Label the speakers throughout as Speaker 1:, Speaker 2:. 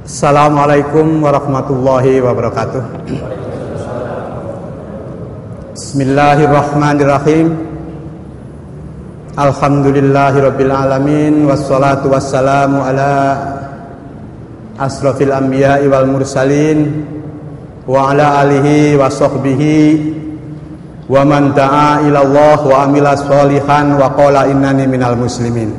Speaker 1: Assalamualaikum warahmatullahi wabarakatuh. Bismillahirrahmanirrahim. Alhamdulillahirabbil alamin wassalatu wassalamu ala asrofil anbiya'i wal mursalin wa ala alihi wa sahbihi wa man da'a ila Allah wa amila sholihan wa qala innani minal muslimin.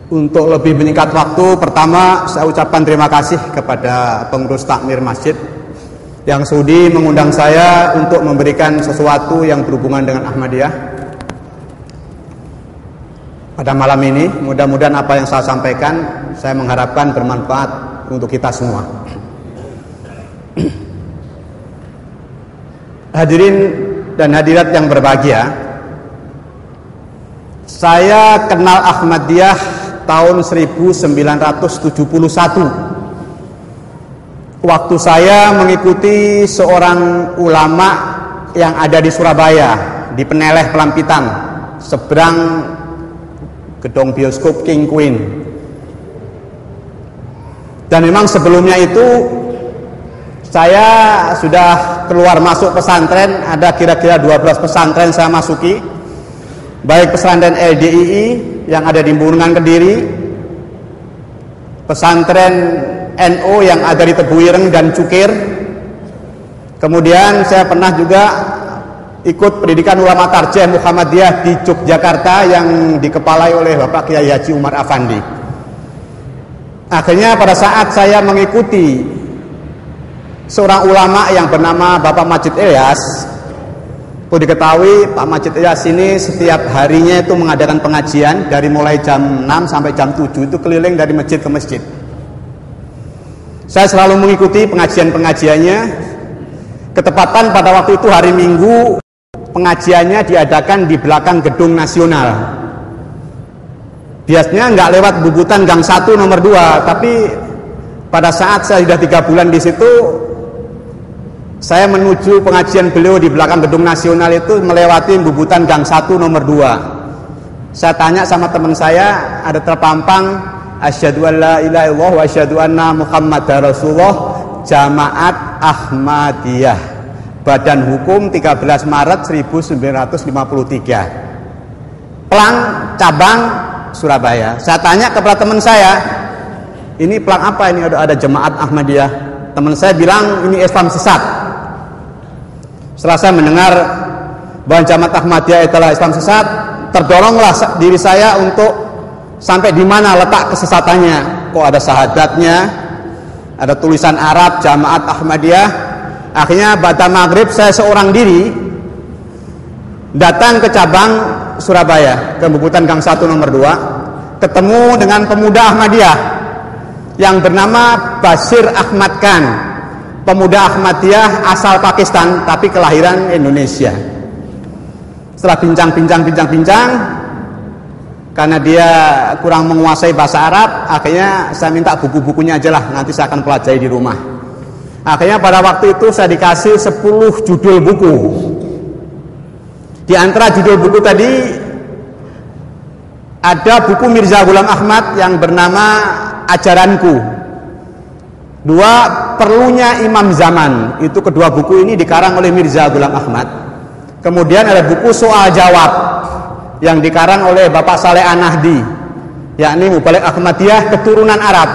Speaker 1: Untuk lebih menyingkat waktu, pertama saya ucapkan terima kasih kepada pengurus takmir masjid yang sudi mengundang saya untuk memberikan sesuatu yang berhubungan dengan Ahmadiyah pada malam ini. Mudah-mudahan apa yang saya sampaikan, saya mengharapkan bermanfaat untuk kita semua. Hadirin dan hadirat yang berbahagia, saya kenal Ahmadiyah tahun 1971. Waktu saya mengikuti seorang ulama yang ada di Surabaya, di Peneleh Pelampitan, seberang gedung bioskop King Queen. Dan memang sebelumnya itu saya sudah keluar masuk pesantren, ada kira-kira 12 pesantren saya masuki, baik pesantren LDII yang ada di Bulungan Kediri, pesantren NU yang ada di Tebuireng dan Cukir. Kemudian saya pernah juga ikut pendidikan ulama tarjih Muhammadiyah di Yogyakarta yang dikepalai oleh Bapak Kiai Haji Umar Afandi. Akhirnya pada saat saya mengikuti seorang ulama yang bernama Bapak Majid Ilyas, perlu diketahui Pak Majid Ilyas ini setiap harinya itu mengadakan pengajian dari mulai jam 6 sampai jam 7, itu keliling dari masjid ke masjid. Saya selalu mengikuti pengajian-pengajiannya. Ketepatan pada waktu itu hari Minggu, pengajiannya diadakan di belakang Gedung Nasional. Biasanya nggak lewat Bubutan Gang 1 nomor 2, tapi pada saat saya sudah 3 bulan di situ, saya menuju pengajian beliau di belakang Gedung Nasional itu melewati Bubutan Gang 1 nomor 2. Saya tanya sama teman saya, ada terpampang asyhadu an la ilaha illallah wa asyhadu anna muhammadar rasulullah, Jamaat Ahmadiyah, Badan Hukum 13 Maret 1953, Plang Cabang Surabaya. Saya tanya kepada teman saya, ini plang apa ini, ada Jamaat Ahmadiyah? Teman saya bilang ini Islam sesat. Setelah saya mendengar bahwa Jamaat Ahmadiyah adalah Islam sesat, terdoronglah diri saya untuk sampai di mana letak kesesatannya. Kok ada syahadatnya, ada tulisan Arab Jamaat Ahmadiyah. Akhirnya pada maghrib saya seorang diri datang ke cabang Surabaya, ke Bubutan Gang 1 nomor 2, ketemu dengan pemuda Ahmadiyah yang bernama Basir Ahmad Khan, pemuda Ahmadiyah asal Pakistan tapi kelahiran Indonesia. Setelah bincang-bincang, karena dia kurang menguasai bahasa Arab, akhirnya saya minta buku-bukunya aja lah, nanti saya akan pelajari di rumah. Akhirnya pada waktu itu saya dikasih 10 judul buku. Di antara judul buku tadi ada buku Mirza Ghulam Ahmad yang bernama Ajaranku, 2 Perlunya Imam Zaman, itu kedua buku ini dikarang oleh Mirza Ghulam Ahmad. Kemudian ada buku Soal Jawab yang dikarang oleh Bapak Saleh An-Nahdi, yakni Mubalik Ahmadiyah Keturunan Arab.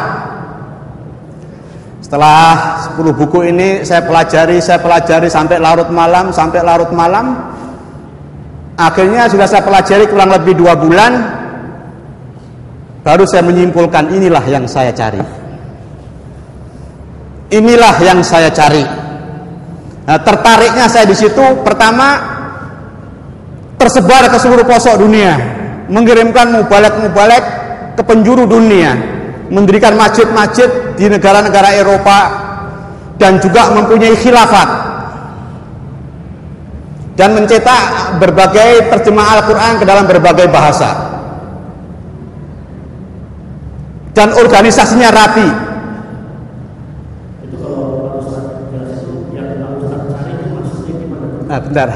Speaker 1: Setelah 10 buku ini saya pelajari sampai larut malam. Akhirnya sudah saya pelajari kurang lebih 2 bulan, baru saya menyimpulkan inilah yang saya cari. Inilah yang saya cari. Nah, tertariknya saya di situ, pertama tersebar ke seluruh pelosok dunia, mengirimkan mubalek ke penjuru dunia, mendirikan masjid-masjid di negara-negara Eropa, dan juga mempunyai khilafat, dan mencetak berbagai terjemah Al-Quran ke dalam berbagai bahasa, dan organisasinya rapi. Bentar.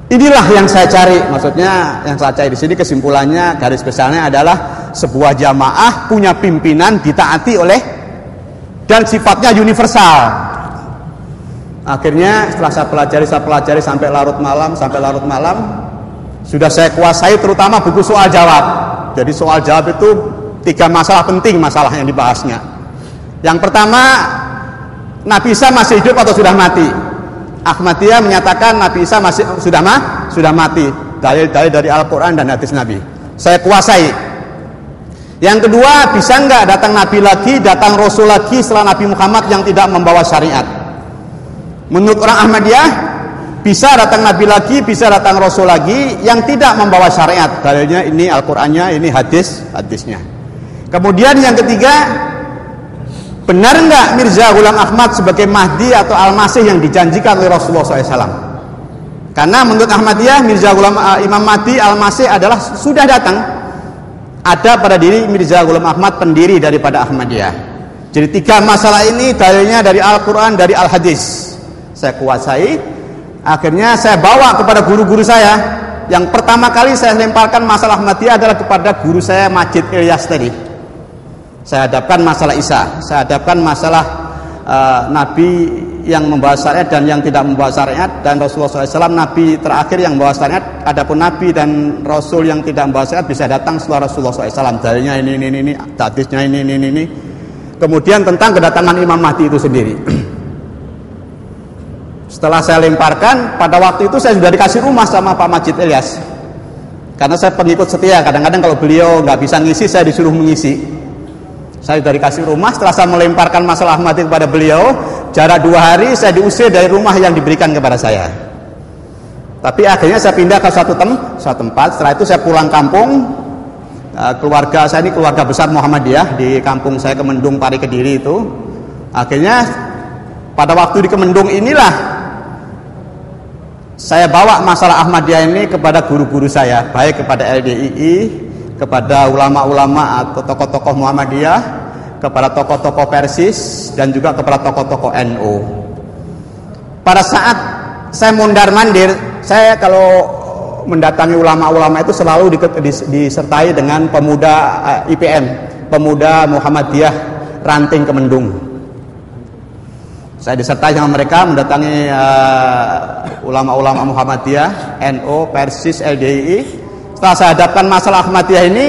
Speaker 1: Inilah yang saya cari, maksudnya yang saya cari di sini kesimpulannya, garis besarnya adalah sebuah jamaah punya pimpinan ditaati oleh dan sifatnya universal. Akhirnya setelah saya pelajari sampai larut malam, sudah saya kuasai terutama buku soal jawab. Jadi soal jawab itu 3 masalah penting masalah yang dibahasnya. Yang pertama, Nabi Isa masih hidup atau sudah mati? Ahmadiyah menyatakan Nabi Isa sudah mati. Dalil-dalil dari Al-Quran dan hadis Nabi saya kuasai. Yang kedua, bisa nggak datang Nabi lagi, datang Rasul lagi setelah Nabi Muhammad yang tidak membawa syariat? Menurut orang Ahmadiyah, bisa datang Nabi lagi, bisa datang Rasul lagi yang tidak membawa syariat. Dalilnya ini Al-Qurannya, ini hadisnya. Kemudian yang ketiga, benar nggak Mirza Ghulam Ahmad sebagai Mahdi atau Al-Masih yang dijanjikan oleh Rasulullah SAW? Karena menurut Ahmadiyah, Mirza Ghulam Imam Mahdi Al-Masih adalah sudah datang. Ada pada diri Mirza Ghulam Ahmad pendiri daripada Ahmadiyah. Jadi 3 masalah ini dalilnya dari Al-Quran, dari Al-Hadis. Saya kuasai. Akhirnya saya bawa kepada guru-guru saya. Yang pertama kali saya lemparkan masalah Ahmadiyah adalah kepada guru saya Majid Ilyas tadi. Saya hadapkan masalah Isa, saya hadapkan masalah Nabi yang membawa syariat dan yang tidak membawa syariat, dan Rasulullah SAW Nabi terakhir yang membawa syariat. Adapun Nabi dan Rasul yang tidak membawa syariat bisa datang setelah Rasulullah SAW. Dalilnya ini, hadisnya ini. Kemudian tentang kedatangan Imam Mahdi itu sendiri. Setelah saya lemparkan, pada waktu itu saya sudah dikasih rumah sama Pak Majid Ilyas. Karena saya pengikut setia, kadang-kadang kalau beliau nggak bisa ngisi, saya disuruh mengisi. Saya sudah dikasih rumah. Setelah saya melemparkan masalah Ahmadi kepada beliau, jarak 2 hari saya diusir dari rumah yang diberikan kepada saya. Tapi akhirnya saya pindah ke suatu tempat. Setelah itu saya pulang kampung. Keluarga saya ini keluarga besar Muhammadiyah di kampung saya, Kemendung, Pari, Kediri itu. Akhirnya pada waktu di Kemendung inilah saya bawa masalah Ahmadiyah ini kepada guru-guru saya, baik kepada LDII, kepada ulama-ulama atau tokoh-tokoh Muhammadiyah, kepada tokoh-tokoh Persis, dan juga kepada tokoh-tokoh NU. Pada saat saya mondar-mandir, saya kalau mendatangi ulama-ulama itu selalu disertai dengan pemuda IPM, pemuda Muhammadiyah Ranting Kemendung. Saya disertai sama mereka mendatangi ulama-ulama Muhammadiyah, NU, Persis, LDII. Setelah saya hadapkan masalah Ahmadiyah ini,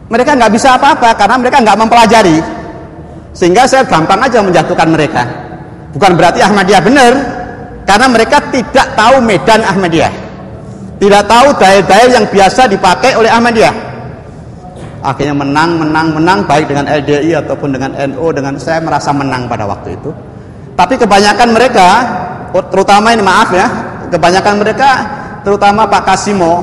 Speaker 1: mereka nggak bisa apa-apa karena mereka nggak mempelajari, sehingga saya gampang aja menjatuhkan mereka. Bukan berarti Ahmadiyah benar, karena mereka tidak tahu medan Ahmadiyah, tidak tahu dalil-dalil yang biasa dipakai oleh Ahmadiyah. Akhirnya menang baik dengan LDI ataupun dengan NU. Dengan saya merasa menang pada waktu itu. Tapi kebanyakan mereka, terutama ini maaf ya, kebanyakan mereka, terutama Pak Kasimo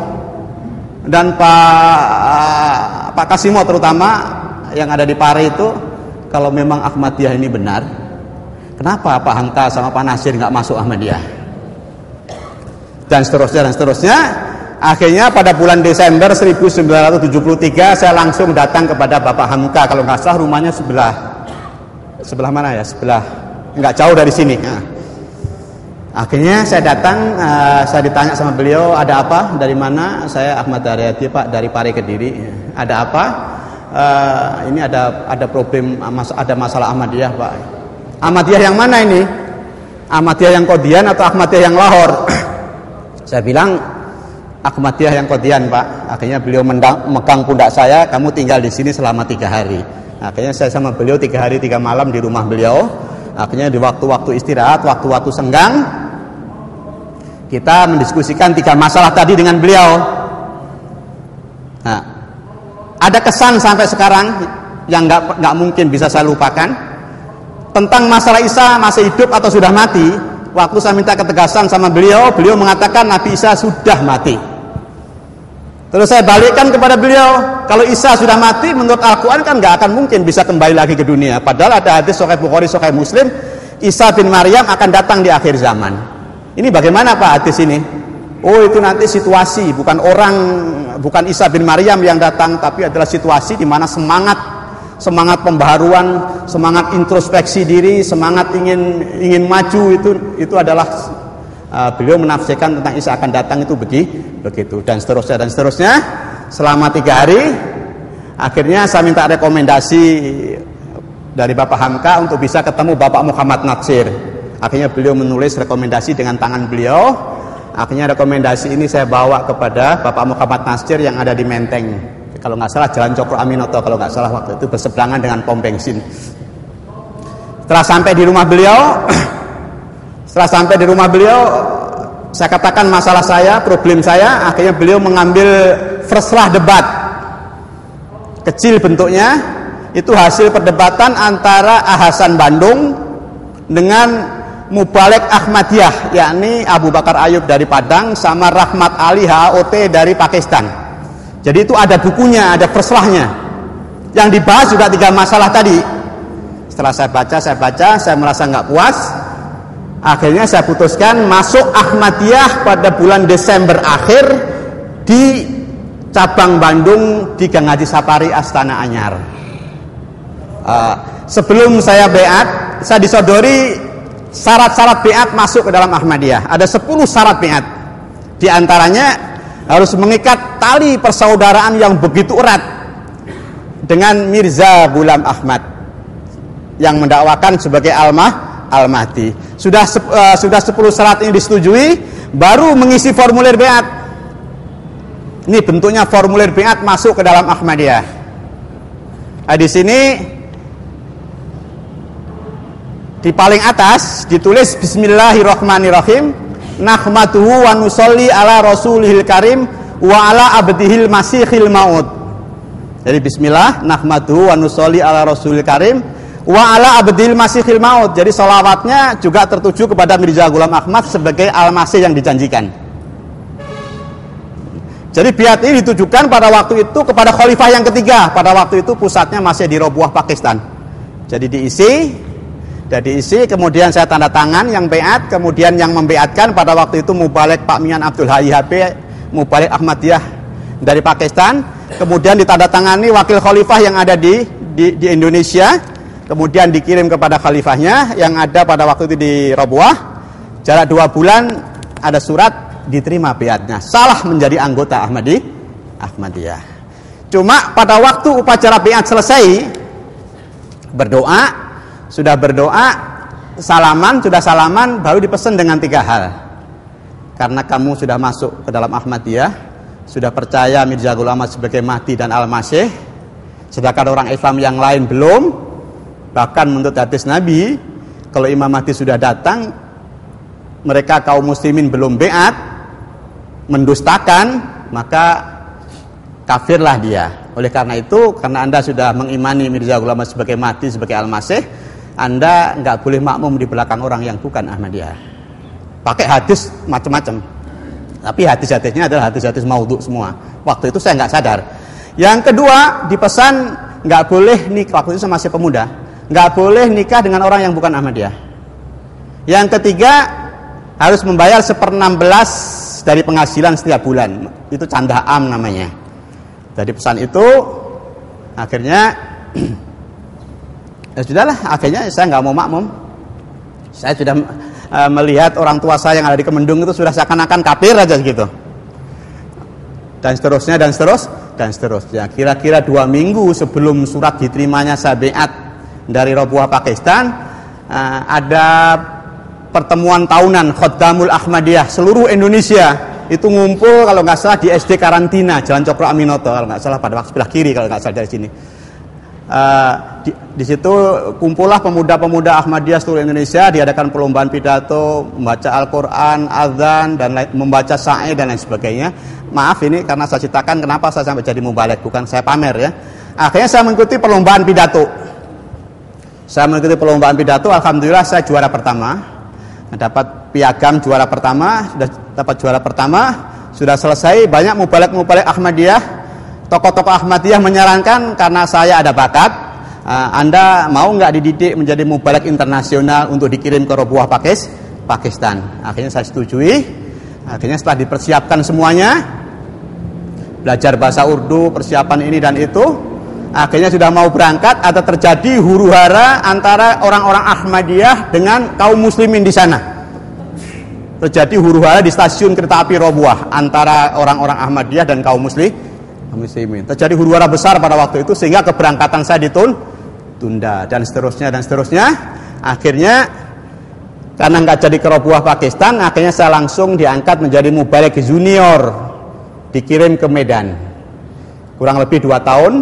Speaker 1: dan Pak Kasimo terutama yang ada di Pare itu, kalau memang Ahmadiyah ini benar, kenapa Pak Hamka sama Pak Nasir nggak masuk Ahmadiyah? Dan seterusnya. Akhirnya pada bulan Desember 1973 saya langsung datang kepada Bapak Hamka. Kalau nggak salah rumahnya sebelah mana ya? Nggak jauh dari sini. Akhirnya saya datang, saya ditanya sama beliau, ada apa? Dari mana? Saya Ahmad Daryati, Pak, dari Pare, Kediri. Ada apa? Ini ada problem, ada masalah Ahmadiyah, Pak. Ahmadiyah yang mana ini? Ahmadiyah yang Qadian atau Ahmadiyah yang Lahore? Saya bilang Ahmadiyah yang Qadian, Pak. Akhirnya beliau megang pundak saya, kamu tinggal di sini selama 3 hari. Akhirnya saya sama beliau 3 hari 3 malam di rumah beliau. Akhirnya di waktu-waktu istirahat, waktu-waktu senggang, kita mendiskusikan 3 masalah tadi dengan beliau. Nah, ada kesan sampai sekarang yang nggak mungkin bisa saya lupakan tentang masalah Isa masih hidup atau sudah mati. Waktu saya minta ketegasan sama beliau, beliau mengatakan Nabi Isa sudah mati. Terus saya balikkan kepada beliau, kalau Isa sudah mati, menurut Al-Quran kan nggak akan mungkin bisa kembali lagi ke dunia. Padahal ada hadis Sahih Bukhari, Sahih Muslim, Isa bin Maryam akan datang di akhir zaman. Ini bagaimana Pak hadis ini? Oh, itu nanti situasi, bukan Isa bin Maryam yang datang, tapi adalah situasi di mana semangat pembaharuan, semangat introspeksi diri, semangat ingin maju itu adalah beliau menafsirkan tentang Isa akan datang itu begitu, dan seterusnya. Selama 3 hari, akhirnya saya minta rekomendasi dari Bapak Hamka untuk bisa ketemu Bapak Muhammad Natsir. Akhirnya beliau menulis rekomendasi dengan tangan beliau. Akhirnya rekomendasi ini saya bawa kepada Bapak Muhammad Natsir yang ada di Menteng, kalau nggak salah Jalan Cokro Aminoto, kalau nggak salah waktu itu, berseberangan dengan pom bensin. Setelah sampai di rumah beliau, saya katakan masalah saya, problem saya. Akhirnya beliau mengambil first-lah debat, kecil bentuknya, itu hasil perdebatan antara Hasan Bandung dengan Mubalek Ahmadiyah, yakni Abu Bakar Ayub dari Padang sama Rahmat Ali HOT dari Pakistan. Jadi itu ada bukunya, ada first-lahnya. Yang dibahas juga 3 masalah tadi. Setelah saya baca, saya merasa nggak puas. Akhirnya saya putuskan masuk Ahmadiyah pada bulan Desember akhir di cabang Bandung di Gang Haji Sapari Astana Anyar. Sebelum saya beat, saya disodori syarat-syarat beat masuk ke dalam Ahmadiyah. Ada 10 syarat beat. Di antaranya harus mengikat tali persaudaraan yang begitu erat dengan Mirza Ghulam Ahmad yang mendakwakan sebagai Al-Mahdi. Sudah 10 syarat ini disetujui, baru mengisi formulir beat. Ini bentuknya formulir beat masuk ke dalam Ahmadiyah. Nah, di sini di paling atas ditulis Bismillahirrahmanirrahim, nahmaduhu wa nusolli ala rasulihil karim wa ala abdihil masihil maut. Jadi bismillah, nahmaduhu wa nusolli ala rasulihil karim wa ala abdil masihil maut. Jadi sholawatnya juga tertuju kepada Mirza Ghulam Ahmad sebagai Al-Masih yang dijanjikan. Jadi biat ini ditujukan pada waktu itu kepada khalifah yang ketiga. Pada waktu itu pusatnya masih di Robuah, Pakistan. Jadi diisi, kemudian saya tanda tangan yang beat, kemudian yang membeatkan pada waktu itu Mubalek Pak Mian Abdul Hayy HP, Mubalek Ahmadiyah dari Pakistan. Kemudian ditandatangani wakil khalifah yang ada di Indonesia. Kemudian dikirim kepada khalifahnya yang ada pada waktu itu di Robuah. Jarak 2 bulan ada surat, diterima beatnya, salah menjadi anggota Ahmadiyah. Cuma pada waktu upacara beat selesai, sudah berdoa, salaman, baru dipesan dengan 3 hal. Karena kamu sudah masuk ke dalam Ahmadiyah, sudah percaya Mirza Ghulam Ahmad sebagai Mahdi dan Al-Masih, sedangkan orang Islam yang lain belum. Bahkan menurut hadis Nabi, kalau Imam Mahdi sudah datang, mereka kaum muslimin belum beat, mendustakan, maka kafirlah dia. Oleh karena itu, karena Anda sudah mengimani Mirza Ghulam Ahmad sebagai Mahdi, sebagai Al-Masih, Anda nggak boleh makmum di belakang orang yang bukan Ahmadiyah. Pakai hadis macam-macam. Tapi hadis-hadisnya adalah hadis-hadis maudhu semua. Waktu itu saya nggak sadar. Yang kedua, dipesan nggak boleh nikah. Waktu itu saya masih pemuda. Nggak boleh nikah dengan orang yang bukan Ahmadiyah. Yang ketiga, harus membayar 1/16 dari penghasilan setiap bulan. Itu candaam namanya. Dari pesan itu, akhirnya ya sudahlah, akhirnya saya nggak mau makmum. Saya sudah melihat orang tua saya yang ada di Kemendung itu sudah seakan-akan kafir aja gitu. Dan seterusnya. Kira-kira 2 minggu sebelum surat diterimanya saya beat dari Robuah, Pakistan, ada pertemuan tahunan Khaddamul Ahmadiyah seluruh Indonesia. Itu ngumpul kalau nggak salah di SD Karantina Jalan Cokro Aminoto, kalau nggak salah pada sebelah kiri kalau nggak salah dari sini. Di situ kumpullah pemuda-pemuda Ahmadiyah seluruh Indonesia, diadakan perlombaan pidato, membaca Al-Quran, azan, dan membaca sa'i dan lain sebagainya. Maaf ini karena saya ceritakan kenapa saya sampai jadi mubalek, bukan saya pamer ya. Akhirnya saya mengikuti perlombaan pidato. Alhamdulillah saya juara pertama, dapat piagam juara pertama, sudah selesai. Banyak mubalek Ahmadiyah, tokoh-tokoh Ahmadiyah menyarankan karena saya ada bakat, Anda mau nggak dididik menjadi mubalek internasional untuk dikirim ke Robuah, Pakistan. Akhirnya saya setujui. Akhirnya setelah dipersiapkan semuanya, belajar bahasa Urdu, persiapan ini dan itu, akhirnya sudah mau berangkat, ada terjadi huru-hara antara orang-orang Ahmadiyah dengan kaum muslimin di sana. terjadi huru-hara di stasiun kereta api Robuah antara orang-orang Ahmadiyah dan kaum muslimin. Terjadi huru-hara besar pada waktu itu sehingga keberangkatan saya ditunda dan seterusnya dan seterusnya. Akhirnya karena nggak jadi ke Robuah Pakistan, akhirnya saya langsung diangkat menjadi mubaligh junior, dikirim ke Medan. Kurang lebih 2 tahun,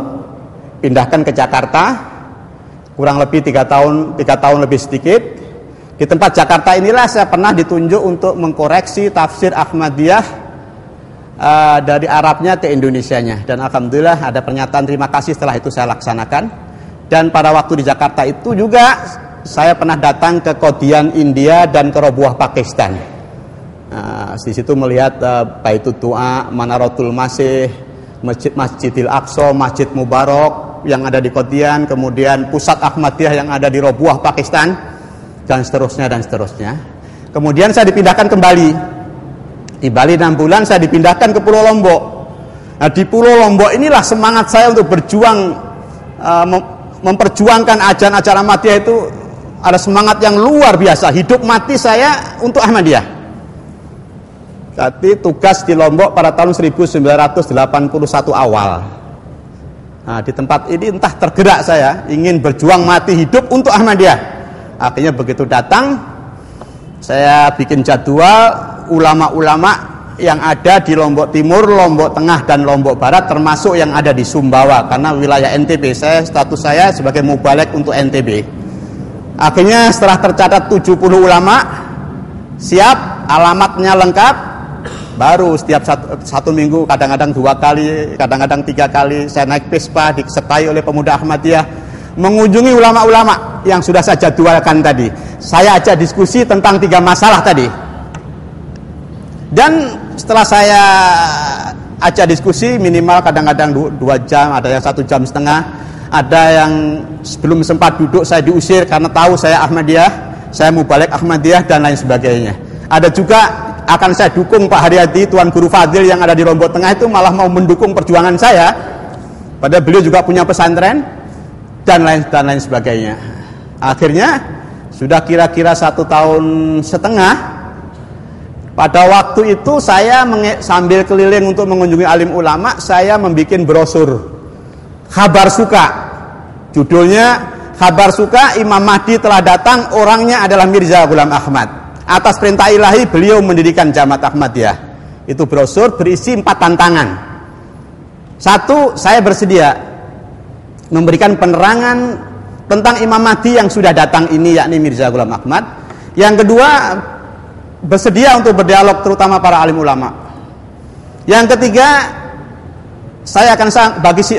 Speaker 1: pindahkan ke Jakarta, kurang lebih 3 tahun lebih sedikit. Di tempat Jakarta inilah saya pernah ditunjuk untuk mengkoreksi tafsir Ahmadiyah dari Arabnya ke Indonesianya. Dan alhamdulillah ada pernyataan terima kasih setelah itu saya laksanakan. Dan pada waktu di Jakarta itu juga saya pernah datang ke Qadian India dan ke Robuah Pakistan. Di situ melihat Baitud Du'a, Manaratul Masih, Masjidil Aqsa, Masjid Mubarak yang ada di Qadian, kemudian pusat Ahmadiyah yang ada di Robuah Pakistan, dan seterusnya dan seterusnya. Kemudian saya dipindahkan kembali. Di Bali 6 bulan saya dipindahkan ke Pulau Lombok. Nah, di Pulau Lombok inilah semangat saya untuk berjuang, memperjuangkan ajaran-ajaran Ahmadiyah itu ada semangat yang luar biasa. Hidup mati saya untuk Ahmadiyah. Tapi tugas di Lombok pada tahun 1981 awal. Nah, di tempat ini entah tergerak saya ingin berjuang mati hidup untuk Ahmadiyah. Akhirnya begitu datang, saya bikin jadwal ulama-ulama yang ada di Lombok Timur, Lombok Tengah, dan Lombok Barat, termasuk yang ada di Sumbawa, karena wilayah NTB, status saya sebagai mubaligh untuk NTB. Akhirnya setelah tercatat 70 ulama, siap, alamatnya lengkap, baru setiap satu minggu, kadang-kadang 2 kali, kadang-kadang 3 kali, saya naik Vespa disertai oleh pemuda Ahmadiyah, mengunjungi ulama-ulama yang sudah saya jadwalkan tadi. Saya ajak diskusi tentang 3 masalah tadi. Dan setelah saya ajak diskusi minimal kadang-kadang 2 jam, ada yang 1,5 jam, ada yang sebelum sempat duduk saya diusir karena tahu saya Ahmadiyah, saya mubaligh Ahmadiyah dan lain sebagainya. Ada juga akan saya dukung Pak Haryadi, Tuan Guru Fadil yang ada di Lombok Tengah itu malah mau mendukung perjuangan saya. Padahal beliau juga punya pesantren dan lain sebagainya. Akhirnya sudah kira-kira 1,5 tahun. Pada waktu itu saya sambil keliling untuk mengunjungi alim ulama, saya membuat brosur kabar suka. Judulnya kabar suka, Imam Mahdi telah datang, orangnya adalah Mirza Ghulam Ahmad. Atas perintah ilahi beliau mendirikan Jamaat Ahmadiyah. Itu brosur berisi 4 tantangan. 1, saya bersedia memberikan penerangan tentang Imam Mahdi yang sudah datang ini, yakni Mirza Ghulam Ahmad. Yang kedua, bersedia untuk berdialog terutama para alim ulama. Yang ketiga, saya akan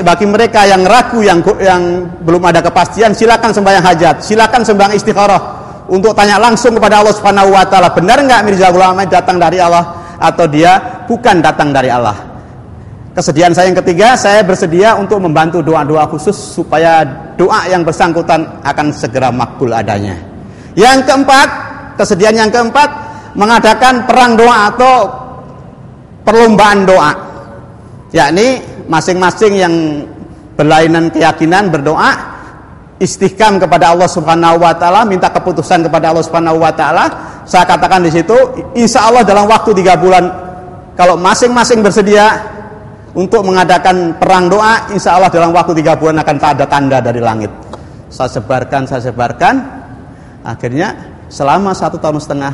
Speaker 1: bagi mereka yang ragu, yang belum ada kepastian, silakan sembahyang hajat, silakan sembahyang istikharah untuk tanya langsung kepada Allah Subhanahu wa taala, benar enggak Mirza Ghulam Ahmad datang dari Allah atau dia bukan datang dari Allah. Kesediaan saya yang ketiga, saya bersedia untuk membantu doa-doa khusus supaya doa yang bersangkutan akan segera makbul adanya. Yang keempat, kesediaan yang keempat, mengadakan perang doa atau perlombaan doa, yakni masing-masing yang berlainan keyakinan berdoa istihkam kepada Allah Subhanahu wa taala, minta keputusan kepada Allah Subhanahu wa taala. Saya katakan di situ, insya Allah dalam waktu 3 bulan kalau masing-masing bersedia untuk mengadakan perang doa, insya Allah dalam waktu 3 bulan akan ada tanda dari langit. Saya sebarkan. Akhirnya selama 1,5 tahun,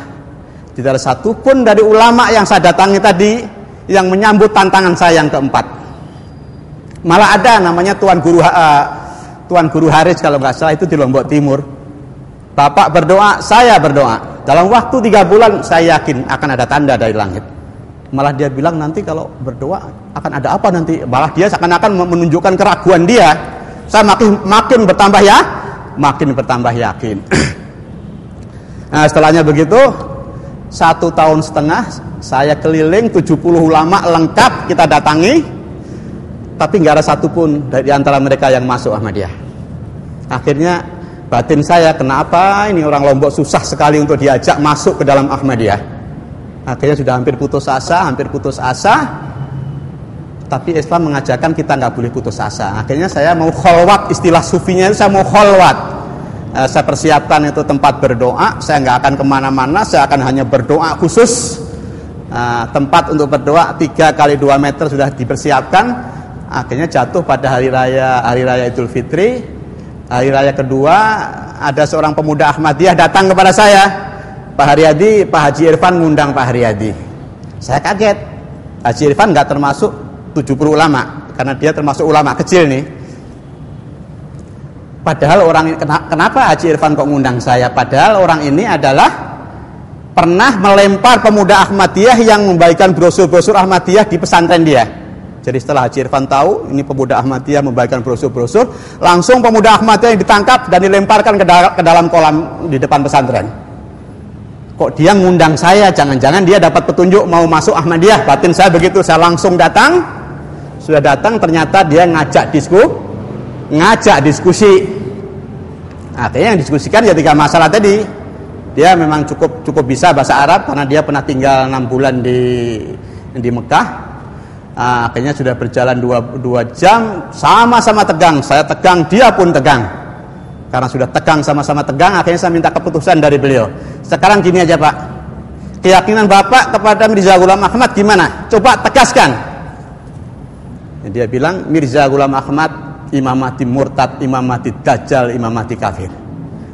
Speaker 1: tidak ada satupun dari ulama yang saya datangi tadi yang menyambut tantangan saya yang keempat. Malah ada namanya Tuan Guru Haris kalau nggak salah, itu di Lombok Timur. Bapak berdoa, saya berdoa. Dalam waktu 3 bulan saya yakin akan ada tanda dari langit. Malah dia bilang nanti kalau berdoa akan ada apa nanti. Malah dia seakan-akan menunjukkan keraguan dia. Saya makin bertambah yakin. Nah, setelahnya begitu 1,5 tahun saya keliling 70 ulama lengkap kita datangi, tapi nggak ada satupun dari antara mereka yang masuk Ahmadiyah. Akhirnya batin saya, kenapa ini orang Lombok susah sekali untuk diajak masuk ke dalam Ahmadiyah. Akhirnya sudah hampir putus asa, tapi Islam mengajarkan kita nggak boleh putus asa. Akhirnya saya mau kholwat, istilah sufinya itu saya mau kholwat. Saya persiapkan itu tempat berdoa. Saya nggak akan kemana-mana, saya akan hanya berdoa khusus. Tempat untuk berdoa 3 kali 2 meter sudah dipersiapkan. Akhirnya jatuh pada hari raya Idul Fitri. Hari raya kedua, ada seorang pemuda Ahmadiyah datang kepada saya. Pak Haryadi, Pak Haji Irfan ngundang Pak Haryadi. Saya kaget. Haji Irfan nggak termasuk 70 ulama, karena dia termasuk ulama kecil nih. Padahal kenapa Haji Irfan kok ngundang saya? Padahal orang ini adalah pernah melempar pemuda Ahmadiyah yang membagikan brosur-brosur Ahmadiyah di pesantren dia. Jadi setelah Haji Irfan tahu ini pemuda Ahmadiyah membagikan brosur-brosur, langsung pemuda Ahmadiyah ditangkap dan dilemparkan ke dalam kolam di depan pesantren. Kok dia ngundang saya? Jangan-jangan dia dapat petunjuk mau masuk Ahmadiyah. Batin saya begitu, saya langsung datang. Sudah datang, ternyata dia ngajak diskusi. Akhirnya yang diskusikan ya 3 masalah tadi. Dia memang cukup bisa bahasa Arab karena dia pernah tinggal 6 bulan di Mekah. Akhirnya sudah berjalan 2 jam, sama-sama tegang. Saya tegang, dia pun tegang. Karena sudah tegang, sama-sama tegang, akhirnya saya minta keputusan dari beliau. Sekarang gini aja Pak, keyakinan Bapak kepada Mirza Ghulam Ahmad gimana? Coba tegaskan. Dia bilang Mirza Ghulam Ahmad imamati murtad, imamati dajjal, imamati kafir.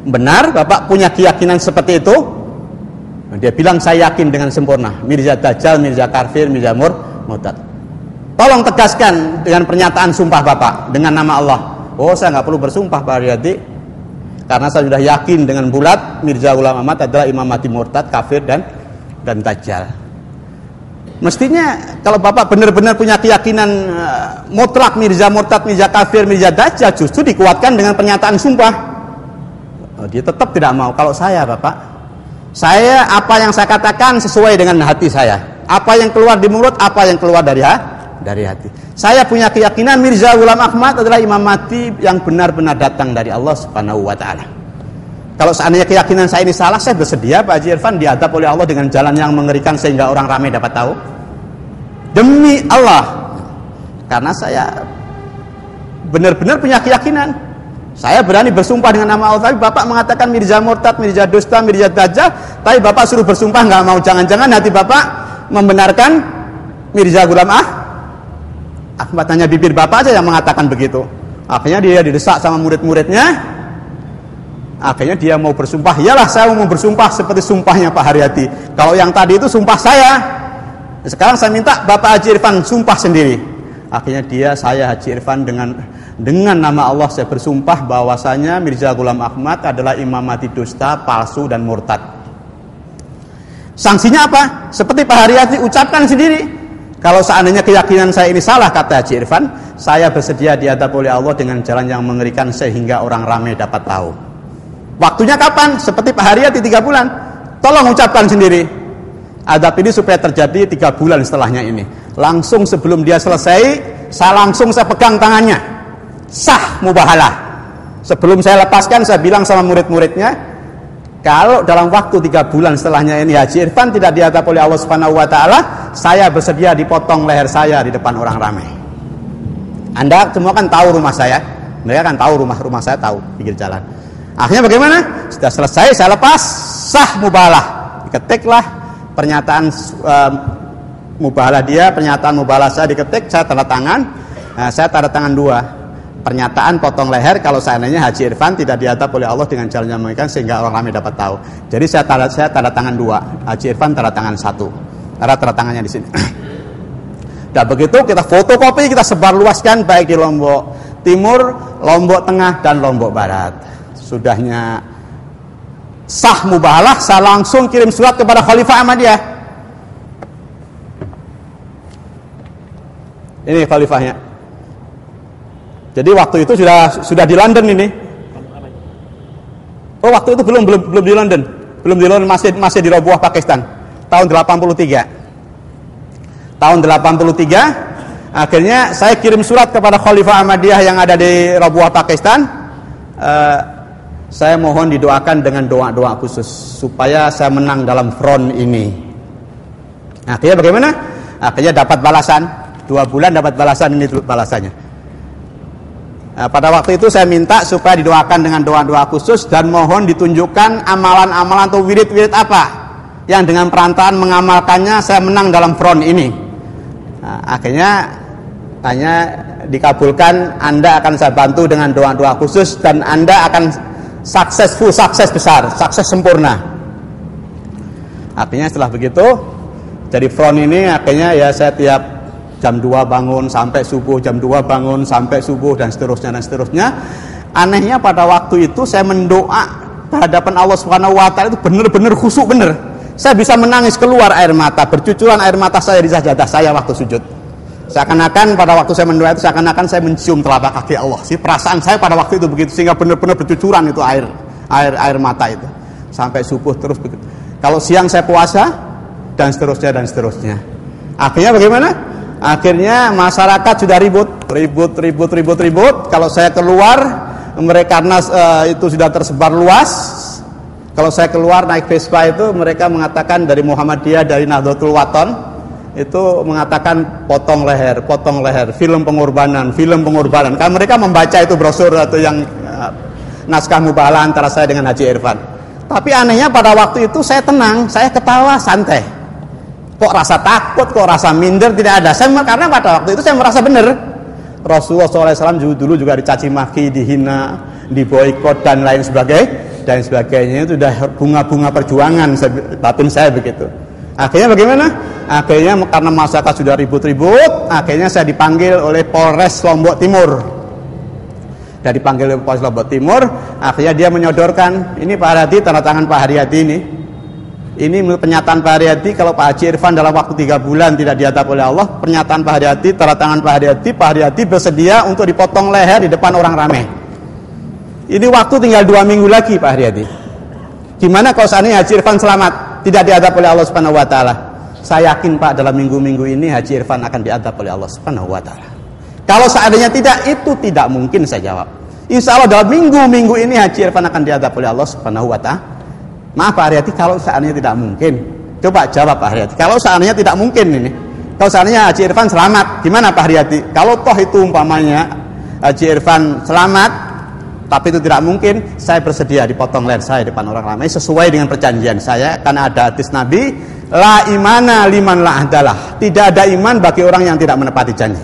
Speaker 1: Benar Bapak punya keyakinan seperti itu? Dia bilang saya yakin dengan sempurna. Mirza dajjal, Mirza kafir, Mirza murtad. Tolong tegaskan dengan pernyataan sumpah Bapak dengan nama Allah. Oh, saya nggak perlu bersumpah Pak Haryadi, karena saya sudah yakin dengan bulat Mirza Ghulam Ahmad adalah imamati murtad, kafir dan dajjal. Mestinya kalau Bapak benar-benar punya keyakinan mutlak Mirza murtad, Mirza kafir, Mirza dajjal, justru dikuatkan dengan pernyataan sumpah. Dia tetap tidak mau. Kalau saya Bapak, saya apa yang saya katakan sesuai dengan hati saya. Apa yang keluar di mulut, apa yang keluar dari hati. Saya punya keyakinan Mirza Ghulam Ahmad adalah imam mati yang benar-benar datang dari Allah Subhanahu wa taala. Kalau seandainya keyakinan saya ini salah, saya bersedia Pak Haji Irfan diadab oleh Allah dengan jalan yang mengerikan sehingga orang ramai dapat tahu. Demi Allah. Karena saya benar-benar punya keyakinan. Saya berani bersumpah dengan nama Allah. Tapi Bapak mengatakan Mirza murtad, Mirza dusta, Mirza dajjal, tapi Bapak suruh bersumpah nggak mau. Jangan-jangan hati Bapak membenarkan Mirza Ghulam Ahmad, hanya bibir Bapak aja yang mengatakan begitu. Akhirnya dia didesak sama murid-muridnya. Akhirnya dia mau bersumpah. Iyalah, saya mau bersumpah seperti sumpahnya Pak Haryadi. Kalau yang tadi itu sumpah saya. Sekarang saya minta Bapak Haji Irfan sumpah sendiri. Akhirnya saya Haji Irfan dengan nama Allah saya bersumpah bahwasanya Mirza Ghulam Ahmad adalah imam mati dusta, palsu dan murtad. Sanksinya apa? Seperti Pak Haryadi ucapkan sendiri. Kalau seandainya keyakinan saya ini salah, kata Haji Irfan, saya bersedia diadab oleh Allah dengan jalan yang mengerikan sehingga orang ramai dapat tahu. Waktunya kapan? Seperti Pak Haryadi 3 bulan. Tolong ucapkan sendiri. Adab ini supaya terjadi 3 bulan setelahnya ini. Langsung sebelum dia selesai, saya pegang tangannya. Sah mubahalah. Sebelum saya lepaskan, saya bilang sama murid-muridnya, kalau dalam waktu 3 bulan setelahnya ini Haji Irfan tidak diadab oleh Allah Subhanahu wa taala, saya bersedia dipotong leher saya di depan orang ramai. Anda semua kan tahu rumah saya. Mereka kan tahu rumah saya, tahu pinggir jalan. Akhirnya bagaimana? Sudah selesai, saya lepas, sah mubahalah. Diketiklah pernyataan mubahalah dia, pernyataan mubahalah saya diketik, saya tanda tangan. Saya tanda tangan 2. Pernyataan potong leher kalau seandainya Haji Irfan tidak diadab oleh Allah dengan jalan yang mengerikan sehingga orang ramai dapat tahu. Jadi saya tanda tangan 2, Haji Irfan tanda tangan 1. Ada tanda tangannya di sini. Dan begitu kita fotokopi, kita sebarluaskan baik di Lombok Timur, Lombok Tengah dan Lombok Barat. Sudahnya sah mubahalah, saya langsung kirim surat kepada Khalifah Ahmadiyah. Ini khalifahnya. Jadi waktu itu sudah di London ini. Oh, waktu itu belum di London. Belum di London, masih di Rabuah, Pakistan. Tahun 83. Tahun 83 akhirnya saya kirim surat kepada Khalifah Ahmadiyah yang ada di Rabuah, Pakistan. Saya mohon didoakan dengan doa-doa khusus supaya saya menang dalam front ini. Akhirnya bagaimana? Akhirnya dapat balasan 2 bulan, dapat balasan ini balasannya. Pada waktu itu saya minta supaya didoakan dengan doa-doa khusus dan mohon ditunjukkan amalan-amalan atau wirid-wirid apa yang dengan perantaraan mengamalkannya saya menang dalam front ini. Akhirnya hanya dikabulkan, Anda akan saya bantu dengan doa-doa khusus dan Anda akan sukses besar, sukses sempurna. Artinya setelah begitu dari front ini akhirnya ya saya tiap jam 2 bangun sampai subuh, jam 2 bangun sampai subuh, dan seterusnya. Anehnya pada waktu itu saya mendoa hadapan Allah Subhanahu wa taala itu benar-benar khusyuk benar. Saya bisa menangis, keluar air mata, bercucuran air mata saya di sajadah saya waktu sujud. Seakan-akan pada waktu saya mendoa itu seakan-akan saya mencium telapak kaki Allah. Si perasaan saya pada waktu itu begitu, sehingga benar-benar bercucuran itu air mata itu sampai subuh terus begitu. Kalau siang saya puasa dan seterusnya. Akhirnya bagaimana? Akhirnya masyarakat sudah ribut. Kalau saya keluar, mereka karena itu sudah tersebar luas. Kalau saya keluar naik Vespa itu, mereka mengatakan dari Muhammadiyah, dari Nahdlatul Wathon itu mengatakan potong leher, film pengorbanan. Karena mereka membaca itu brosur atau yang naskah mubahalah antara saya dengan Haji Irfan. Tapi anehnya pada waktu itu saya tenang, saya ketawa santai. Kok rasa takut, kok rasa minder, tidak ada. Karena pada waktu itu saya merasa benar. Rasulullah SAW dulu juga dicaci maki, dihina, diboikot dan lain sebagainya. Itu sudah bunga-bunga perjuangan batin saya begitu. Akhirnya bagaimana? Akhirnya karena masyarakat sudah ribut-ribut, akhirnya saya dipanggil oleh Polres Lombok Timur. Akhirnya dia menyodorkan, ini Pak Haryadi, tanda tangan Pak Haryadi ini. Ini menurut pernyataan Pak Haryadi, kalau Pak Haji Irfan dalam waktu 3 bulan tidak diadab oleh Allah, pernyataan Pak Haryadi, tanda tangan Pak Haryadi bersedia untuk dipotong leher di depan orang ramai. Ini waktu tinggal 2 minggu lagi Pak Haryadi. Gimana kalau seandainya Haji Irfan selamat, tidak diadab oleh Allah Subhanahu wa taala? Saya yakin Pak, dalam minggu-minggu ini Haji Irfan akan diadab oleh Allah Subhanahu wa taala. Kalau seandainya tidak, itu tidak mungkin, saya jawab. Insya Allah dalam minggu-minggu ini Haji Irfan akan diadab oleh Allah Subhanahu wa taala. Maaf Pak Haryadi, kalau seandainya tidak mungkin, coba jawab Pak Haryadi. Kalau seandainya tidak mungkin ini, kalau seandainya Haji Irfan selamat, gimana Pak Haryadi? Kalau toh itu umpamanya Haji Irfan selamat, tapi itu tidak mungkin, saya bersedia dipotong leher saya di depan orang ramai sesuai dengan perjanjian saya, karena ada hadis Nabi, la imana liman la ahdalah. Tidak ada iman bagi orang yang tidak menepati janji.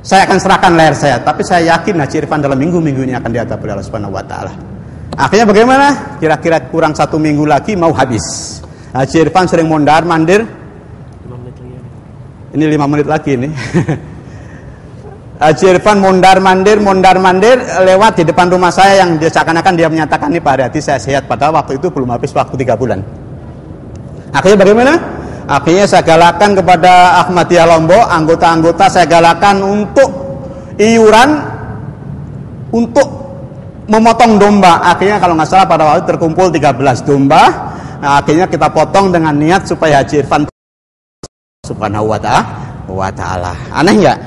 Speaker 1: Saya akan serahkan leher saya, tapi saya yakin Haji Irfan dalam minggu-minggu ini akan diadab oleh Allah Subhanahu wa taala. Akhirnya bagaimana? Kira-kira kurang 1 minggu lagi mau habis. Haji Irfan sering mondar-mandir. 5 menit lagi. Ini 5 menit lagi ini. Haji Irfan mondar-mandir lewat di depan rumah saya yang seakan-akan dia menyatakan, ini Pak Haryadi saya sehat, padahal waktu itu belum habis waktu 3 bulan. Akhirnya bagaimana? Akhirnya saya galakan kepada Ahmadiyah Lombok, anggota-anggota saya galakan untuk iuran untuk memotong domba. Akhirnya kalau nggak salah pada waktu terkumpul 13 domba. Nah, akhirnya kita potong dengan niat supaya Haji Irfan Subhanahu wa ta'ala. Aneh nggak?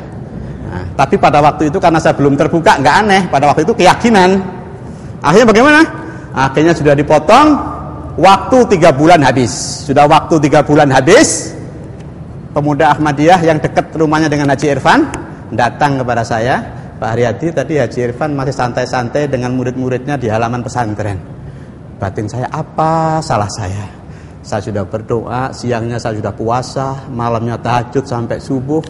Speaker 1: Nah, tapi pada waktu itu karena saya belum terbuka, nggak aneh. Pada waktu itu keyakinan. Akhirnya bagaimana? Akhirnya sudah dipotong. Waktu 3 bulan habis. Sudah waktu 3 bulan habis. Pemuda Ahmadiyah yang dekat rumahnya dengan Haji Irfan datang kepada saya. Pak Haryadi, tadi Haji Irfan masih santai-santai dengan murid-muridnya di halaman pesantren. Batin saya, apa salah saya? Saya sudah berdoa, siangnya saya sudah puasa, malamnya tahajud sampai subuh.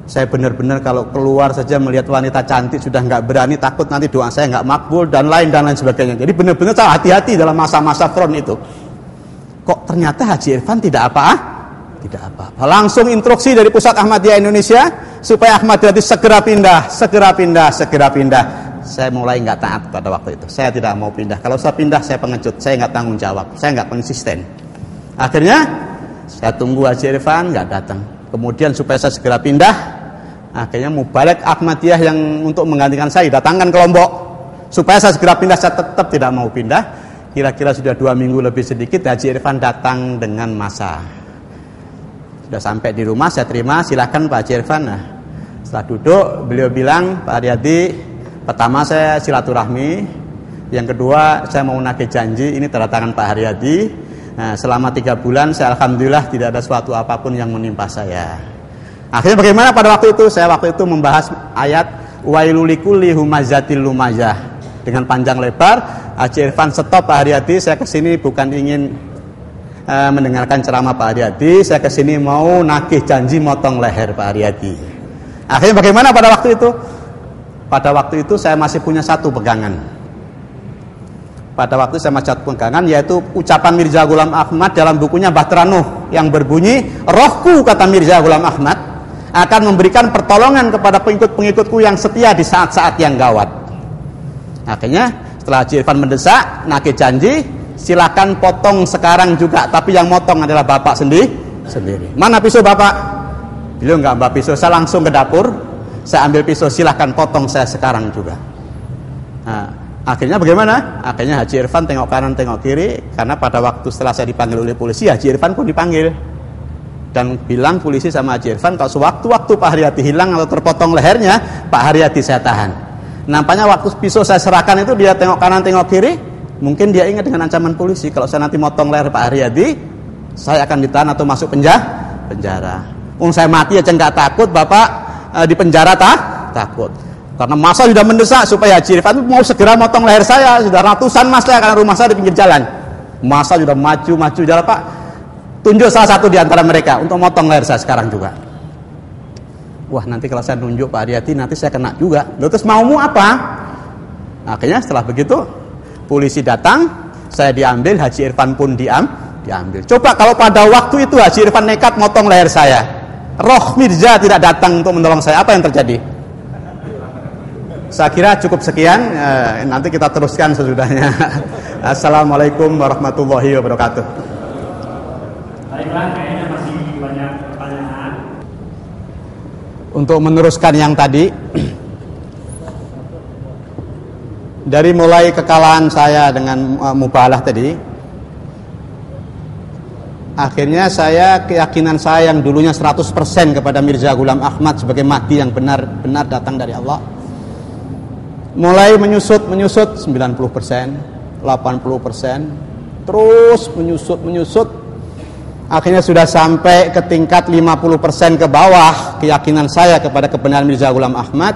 Speaker 1: Saya benar-benar kalau keluar saja melihat wanita cantik sudah nggak berani, takut nanti doa saya nggak makbul dan lain sebagainya. Jadi benar-benar saya hati-hati dalam masa-masa front itu. Kok ternyata Haji Irfan tidak apa-apa? Tidak apa-apa. Langsung instruksi dari Pusat Ahmadiyah Indonesia supaya Ahmadiyah itu segera pindah. Saya mulai nggak taat pada waktu itu. Saya tidak mau pindah. Kalau saya pindah, saya pengecut. Saya nggak tanggung jawab. Saya nggak konsisten. Akhirnya saya tunggu Haji Irfan nggak datang. Kemudian supaya saya segera pindah, akhirnya Mubalek Ahmadiyah yang untuk menggantikan saya datangkan ke Lombok. Supaya saya segera pindah, saya tetap tidak mau pindah. Kira-kira sudah 2 minggu lebih sedikit, Haji Irfan datang dengan masa. Sudah sampai di rumah, saya terima, silakan Pak Haji Irfan. Nah, setelah duduk, beliau bilang, Pak Haryadi, pertama saya silaturahmi, yang kedua saya mau nagih janji, ini tanda tangan Pak Haryadi. Nah, selama 3 bulan, saya alhamdulillah tidak ada suatu apapun yang menimpa saya. Akhirnya bagaimana pada waktu itu? Saya waktu itu membahas ayat Wailulikulli humazatil lumazah. Dengan panjang lebar, Haji Irfan, stop Pak Haryadi, saya kesini bukan ingin mendengarkan ceramah Pak Haryadi, saya kesini mau nagih janji motong leher Pak Haryadi. Akhirnya bagaimana pada waktu itu? Pada waktu itu saya masih punya satu pegangan. Pada waktu saya masih satu pegangan, yaitu ucapan Mirza Ghulam Ahmad dalam bukunya Bahtera Nuh yang berbunyi, rohku, kata Mirza Ghulam Ahmad, akan memberikan pertolongan kepada pengikut-pengikutku yang setia di saat-saat yang gawat. Akhirnya setelah Haji Irfan mendesak, nagih janji, silakan potong sekarang juga, tapi yang motong adalah bapak sendiri. Mana pisau bapak? Beliau enggak mbak pisau, saya langsung ke dapur, saya ambil pisau, silahkan potong saya sekarang juga. Nah, akhirnya bagaimana? Akhirnya Haji Irfan tengok kanan tengok kiri, karena pada waktu setelah saya dipanggil oleh polisi, Haji Irfan pun dipanggil dan bilang polisi sama Haji Irfan, kalau sewaktu-waktu Pak Haryadi hilang atau terpotong lehernya, Pak Haryadi saya tahan. Nampaknya waktu pisau saya serahkan itu, dia tengok kanan tengok kiri, mungkin dia ingat dengan ancaman polisi, kalau saya nanti motong leher Pak Haryadi, saya akan ditahan atau masuk penjara. Saya mati aja nggak takut, bapak di penjara takut. Karena masa sudah mendesak supaya Haji Irfan mau segera motong leher saya, sudah ratusan masa karena rumah saya di pinggir jalan. Masa sudah maju jalan, Pak, tunjuk salah satu di antara mereka untuk motong leher saya sekarang juga. Wah, nanti kalau saya nunjuk Pak Haryadi, nanti saya kena juga. Lalu terus maumu apa? Akhirnya setelah begitu, polisi datang, saya diambil, Haji Irfan pun diambil. Coba kalau pada waktu itu Haji Irfan nekat motong leher saya, roh Mirza tidak datang untuk menolong saya, apa yang terjadi? Saya kira cukup sekian, nanti kita teruskan sesudahnya. Assalamualaikum warahmatullahi wabarakatuh.
Speaker 2: Baiklah, kayaknya masih banyak pertanyaan.
Speaker 1: Untuk meneruskan yang tadi, dari mulai kekalahan saya dengan mubalah tadi, akhirnya keyakinan saya yang dulunya 100% kepada Mirza Ghulam Ahmad sebagai mahdi yang benar-benar datang dari Allah, mulai menyusut 90%, 80%, terus menyusut, akhirnya sudah sampai ke tingkat 50% ke bawah keyakinan saya kepada kebenaran Mirza Ghulam Ahmad.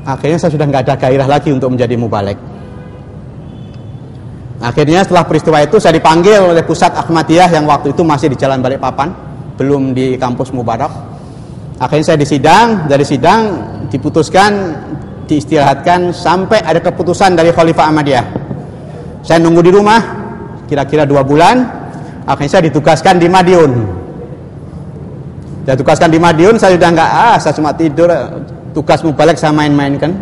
Speaker 1: Akhirnya saya sudah nggak ada gairah lagi untuk menjadi mubalek. Akhirnya setelah peristiwa itu saya dipanggil oleh Pusat Ahmadiyah yang waktu itu masih di Jalan Balikpapan, belum di kampus Mubarak. Akhirnya saya dari sidang diputuskan, diistirahatkan sampai ada keputusan dari Khalifah Ahmadiyah. Saya nunggu di rumah kira-kira 2 bulan. Akhirnya saya ditugaskan di Madiun. Saya sudah saya cuma tidur, tugas mubalek saya main-mainkan.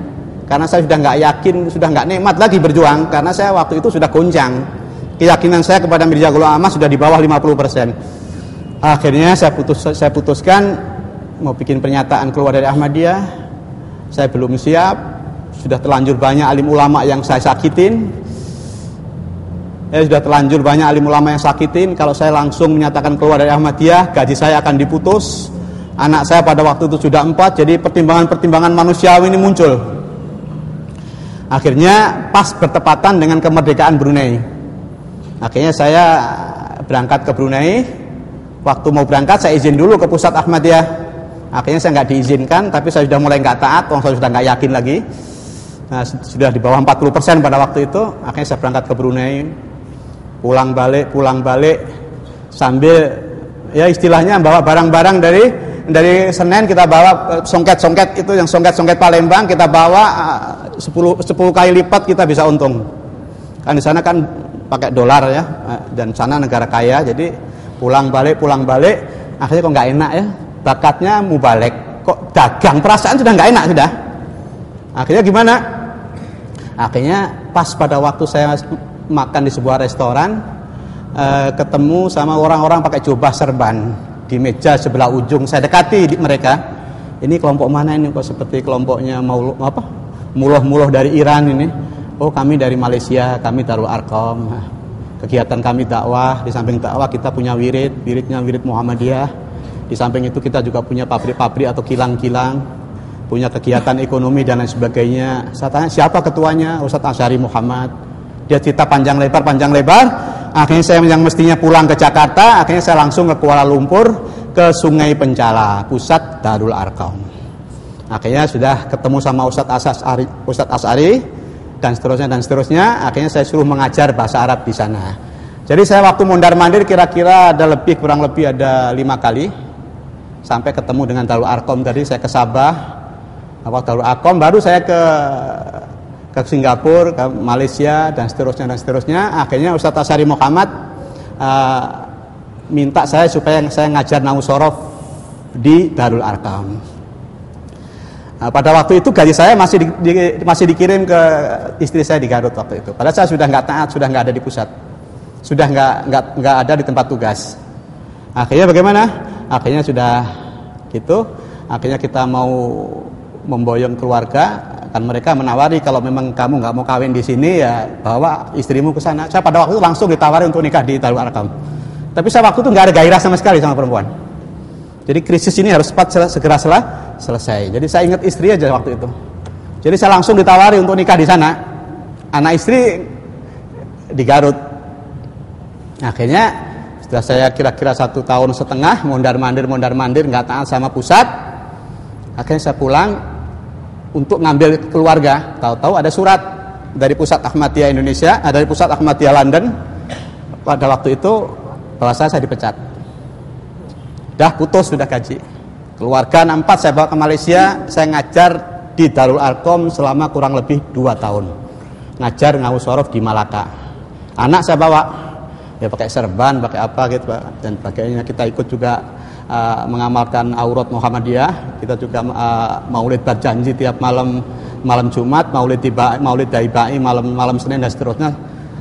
Speaker 1: Karena saya sudah nggak yakin, sudah nggak nikmat lagi berjuang, karena saya waktu itu sudah goncang. Keyakinan saya kepada Mirza Ghulam Ahmad sudah di bawah 50%. Akhirnya saya putuskan mau bikin pernyataan keluar dari Ahmadiyah. Saya belum siap, sudah terlanjur banyak alim ulama yang saya sakitin. Sudah terlanjur banyak alim ulama yang sakitin. Kalau saya langsung menyatakan keluar dari Ahmadiyah, gaji saya akan diputus. Anak saya pada waktu itu sudah 4, jadi pertimbangan-pertimbangan manusiawi ini muncul. Akhirnya pas bertepatan dengan kemerdekaan Brunei. Akhirnya saya berangkat ke Brunei. Waktu mau berangkat saya izin dulu ke Pusat Ahmadiyah. Akhirnya saya nggak diizinkan, tapi saya sudah mulai nggak taat, saya sudah nggak yakin lagi. Nah, sudah di bawah 40% pada waktu itu. Akhirnya saya berangkat ke Brunei. Pulang balik sambil ya istilahnya bawa barang-barang dari Senen, kita bawa songket-songket itu, yang songket-songket Palembang kita bawa 10 kali lipat kita bisa untung. Kan di sana kan pakai dolar ya, dan sana negara kaya, jadi pulang balik akhirnya kok nggak enak ya, bakatnya mubalek kok dagang, perasaan sudah nggak enak sudah. Akhirnya gimana? Akhirnya pas pada waktu saya makan di sebuah restoran, ketemu sama orang-orang pakai jubah serban di meja sebelah ujung. Saya dekati mereka. Ini kelompok mana ini, kok seperti kelompoknya Muluh dari Iran ini. Oh, kami dari Malaysia, kami Darul Arqam. Kegiatan kami dakwah, di samping dakwah kita punya wiridnya wirid Muhammadiyah. Di samping itu kita juga punya pabrik-pabrik atau kilang-kilang, punya kegiatan ekonomi dan lain sebagainya. Saya tanya siapa ketuanya, Ustadz Asyari Muhammad. Dia cerita panjang lebar. Akhirnya saya yang mestinya pulang ke Jakarta, akhirnya saya langsung ke Kuala Lumpur, ke Sungai Pencala, pusat Darul Arqam. Akhirnya sudah ketemu sama Ustadz As'ari dan seterusnya. Akhirnya saya suruh mengajar bahasa Arab di sana. Jadi saya waktu mondar-mandir kira-kira kurang lebih ada 5 kali sampai ketemu dengan Darul Arqam tadi. Saya ke Sabah, Darul Arqam, baru saya ke Singapura, ke Malaysia dan seterusnya. Akhirnya Ustadz Asyari Muhammad minta saya supaya saya ngajar nahwu shorof di Darul Arqam. Pada waktu itu gaji saya masih dikirim ke istri saya di Garut waktu itu. Padahal saya sudah nggak taat, sudah nggak ada di pusat, sudah nggak ada di tempat tugas. Akhirnya bagaimana? Akhirnya sudah gitu. Akhirnya kita mau memboyong keluarga, kan mereka menawari kalau memang kamu nggak mau kawin di sini ya bawa istrimu ke sana. Saya pada waktu itu langsung ditawari untuk nikah di Darul Arqam. Tapi saya waktu itu nggak ada gairah sama sekali sama perempuan. Jadi krisis ini harus cepat segera selesai. Jadi saya ingat istri aja waktu itu. Jadi saya langsung ditawari untuk nikah di sana. Anak istri di Garut. Akhirnya setelah saya kira-kira 1,5 tahun mondar-mandir nggak taat sama pusat. Akhirnya saya pulang untuk ngambil keluarga. Tahu-tahu ada surat dari Pusat Ahmadiyah Indonesia, dari Pusat Ahmadiyah London. Pada waktu itu bahwa saya dipecat. Dah putus, sudah gaji. Keluarga 4 saya bawa ke Malaysia, saya ngajar di Darul Arqam selama kurang lebih 2 tahun. Ngajar nahwu shorof di Malaka. Anak saya bawa, ya pakai serban, pakai apa gitu, dan sebagainya. Kita ikut juga mengamalkan aurat Muhammadiyah. Kita juga maulid berjanji tiap malam Jumat, maulid daibai malam Senin dan seterusnya.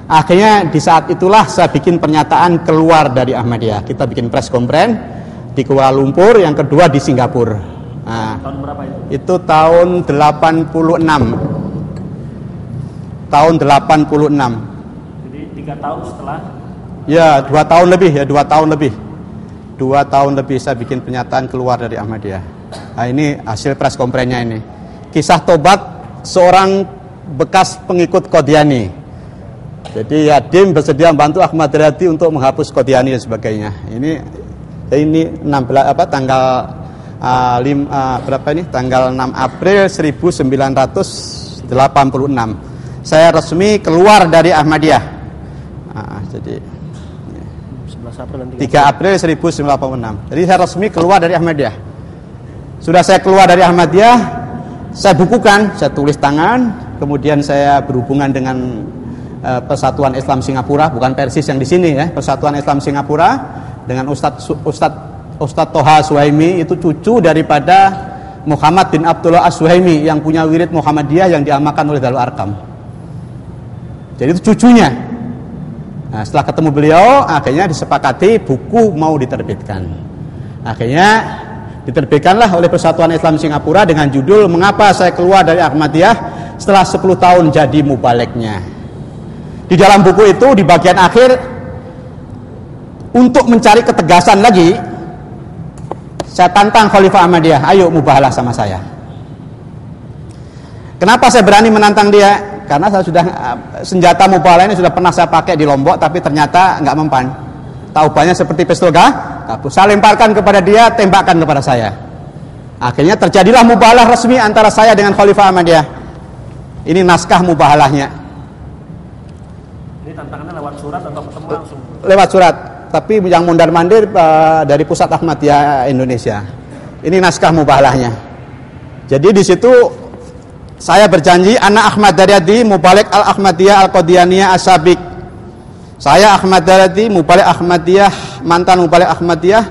Speaker 1: Akhirnya di saat itulah saya bikin pernyataan keluar dari Ahmadiyah. Kita bikin press conference di Kuala Lumpur, yang kedua di Singapura. Nah,
Speaker 2: tahun berapa itu?
Speaker 1: Itu tahun 86. Tahun 86.
Speaker 2: Jadi 3 tahun setelah?
Speaker 1: Ya, 2 tahun lebih ya, 2 tahun lebih. 2 tahun lebih saya bikin pernyataan keluar dari Ahmadiyah. Nah, ini hasil press conference-nya ini. Kisah tobat seorang bekas pengikut Qadiani. Jadi ya, Dim bersedia membantu Ahmad Riyadi untuk menghapus Qadiani dan sebagainya. Ini 16 tanggal 6 April 1986. Saya resmi keluar dari Ahmadiyah. Jadi 3 April 1986. Jadi saya resmi keluar dari Ahmadiyah. Sudah saya keluar dari Ahmadiyah, saya bukukan, saya tulis tangan, kemudian saya berhubungan dengan Persatuan Islam Singapura, bukan Persis yang di sini ya, Persatuan Islam Singapura, dengan Ustadz Toha Suhaimi, itu cucu daripada Muhammad bin Abdullah As-Suhaimi yang punya wirid Muhammadiyah yang diamalkan oleh Darul Arqam. Jadi itu cucunya. Nah, setelah ketemu beliau, akhirnya disepakati buku mau diterbitkan. Akhirnya diterbitkanlah oleh Persatuan Islam Singapura dengan judul Mengapa Saya Keluar dari Ahmadiyah Setelah 10 Tahun Jadi Mubaliknya. Di dalam buku itu di bagian akhir, untuk mencari ketegasan lagi, saya tantang Khalifah Ahmadiyah, ayo mubahalah sama saya. Kenapa saya berani menantang dia? Karena saya sudah senjata mubahalah ini sudah pernah saya pakai di Lombok, tapi ternyata nggak mempan. Taubannya seperti pistol kapus. Saya lemparkan kepada dia, tembakkan kepada saya. Akhirnya terjadilah mubahalah resmi antara saya dengan Khalifah Ahmadiyah. Ini naskah mubahalahnya.
Speaker 2: Ini tantangannya lewat surat atau ketemu langsung? Lewat
Speaker 1: surat. Tapi yang mondar-mandir dari Pusat Ahmadiyah Indonesia. Ini naskah mubahalahnya. Jadi di situ saya berjanji, ana Ahmad Riyadi mubalik al-Ahmadiyah al-Qadianiyah as-Sabiq. Saya Ahmad Riyadi mubalik Ahmadiyah, mantan mubalik Ahmadiyah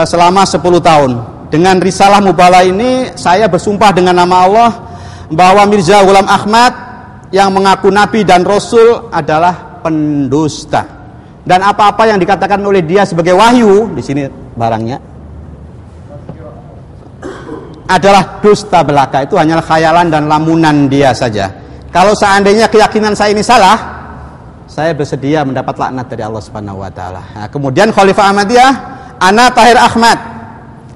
Speaker 1: selama 10 tahun. Dengan risalah mubahalah ini saya bersumpah dengan nama Allah bahwa Mirza Ghulam Ahmad yang mengaku Nabi dan Rasul adalah pendusta. Dan apa-apa yang dikatakan oleh dia sebagai wahyu, di sini barangnya, adalah dusta belaka. Itu hanyalah khayalan dan lamunan dia saja. Kalau seandainya keyakinan saya ini salah, saya bersedia mendapat laknat dari Allah Subhanahu wa taala. Nah, kemudian Khalifah Ahmadiyah, ana Tahir Ahmad.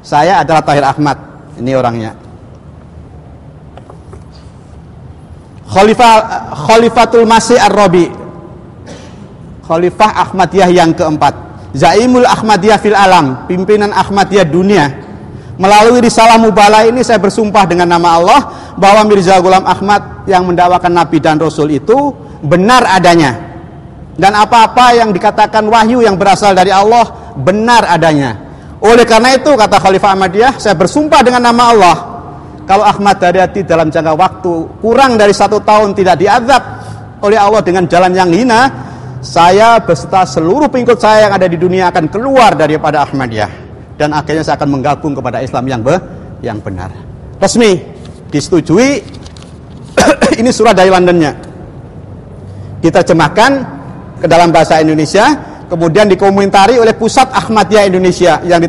Speaker 1: Saya adalah Tahir Ahmad. Ini orangnya. Khalifatul Masih Ar-Rabi. Khalifah Ahmadiyah yang keempat. Zaimul Ahmadiyah fil alam, pimpinan Ahmadiyah dunia. Melalui risalah Mubahalah ini saya bersumpah dengan nama Allah bahwa Mirza Ghulam Ahmad yang mendakwakan Nabi dan Rasul itu benar adanya. Dan apa-apa yang dikatakan wahyu yang berasal dari Allah benar adanya. Oleh karena itu, kata Khalifah Ahmadiyah, saya bersumpah dengan nama Allah, kalau Ahmad Daryati dalam jangka waktu kurang dari 1 tahun tidak diazab oleh Allah dengan jalan yang hina, saya beserta seluruh pengikut saya yang ada di dunia akan keluar daripada Ahmadiyah. Dan akhirnya saya akan menggabung kepada Islam yang benar. Resmi disetujui. Ini surat dari Londonnya, diterjemahkan ke dalam bahasa Indonesia, kemudian dikomentari oleh Pusat Ahmadiyah Indonesia yang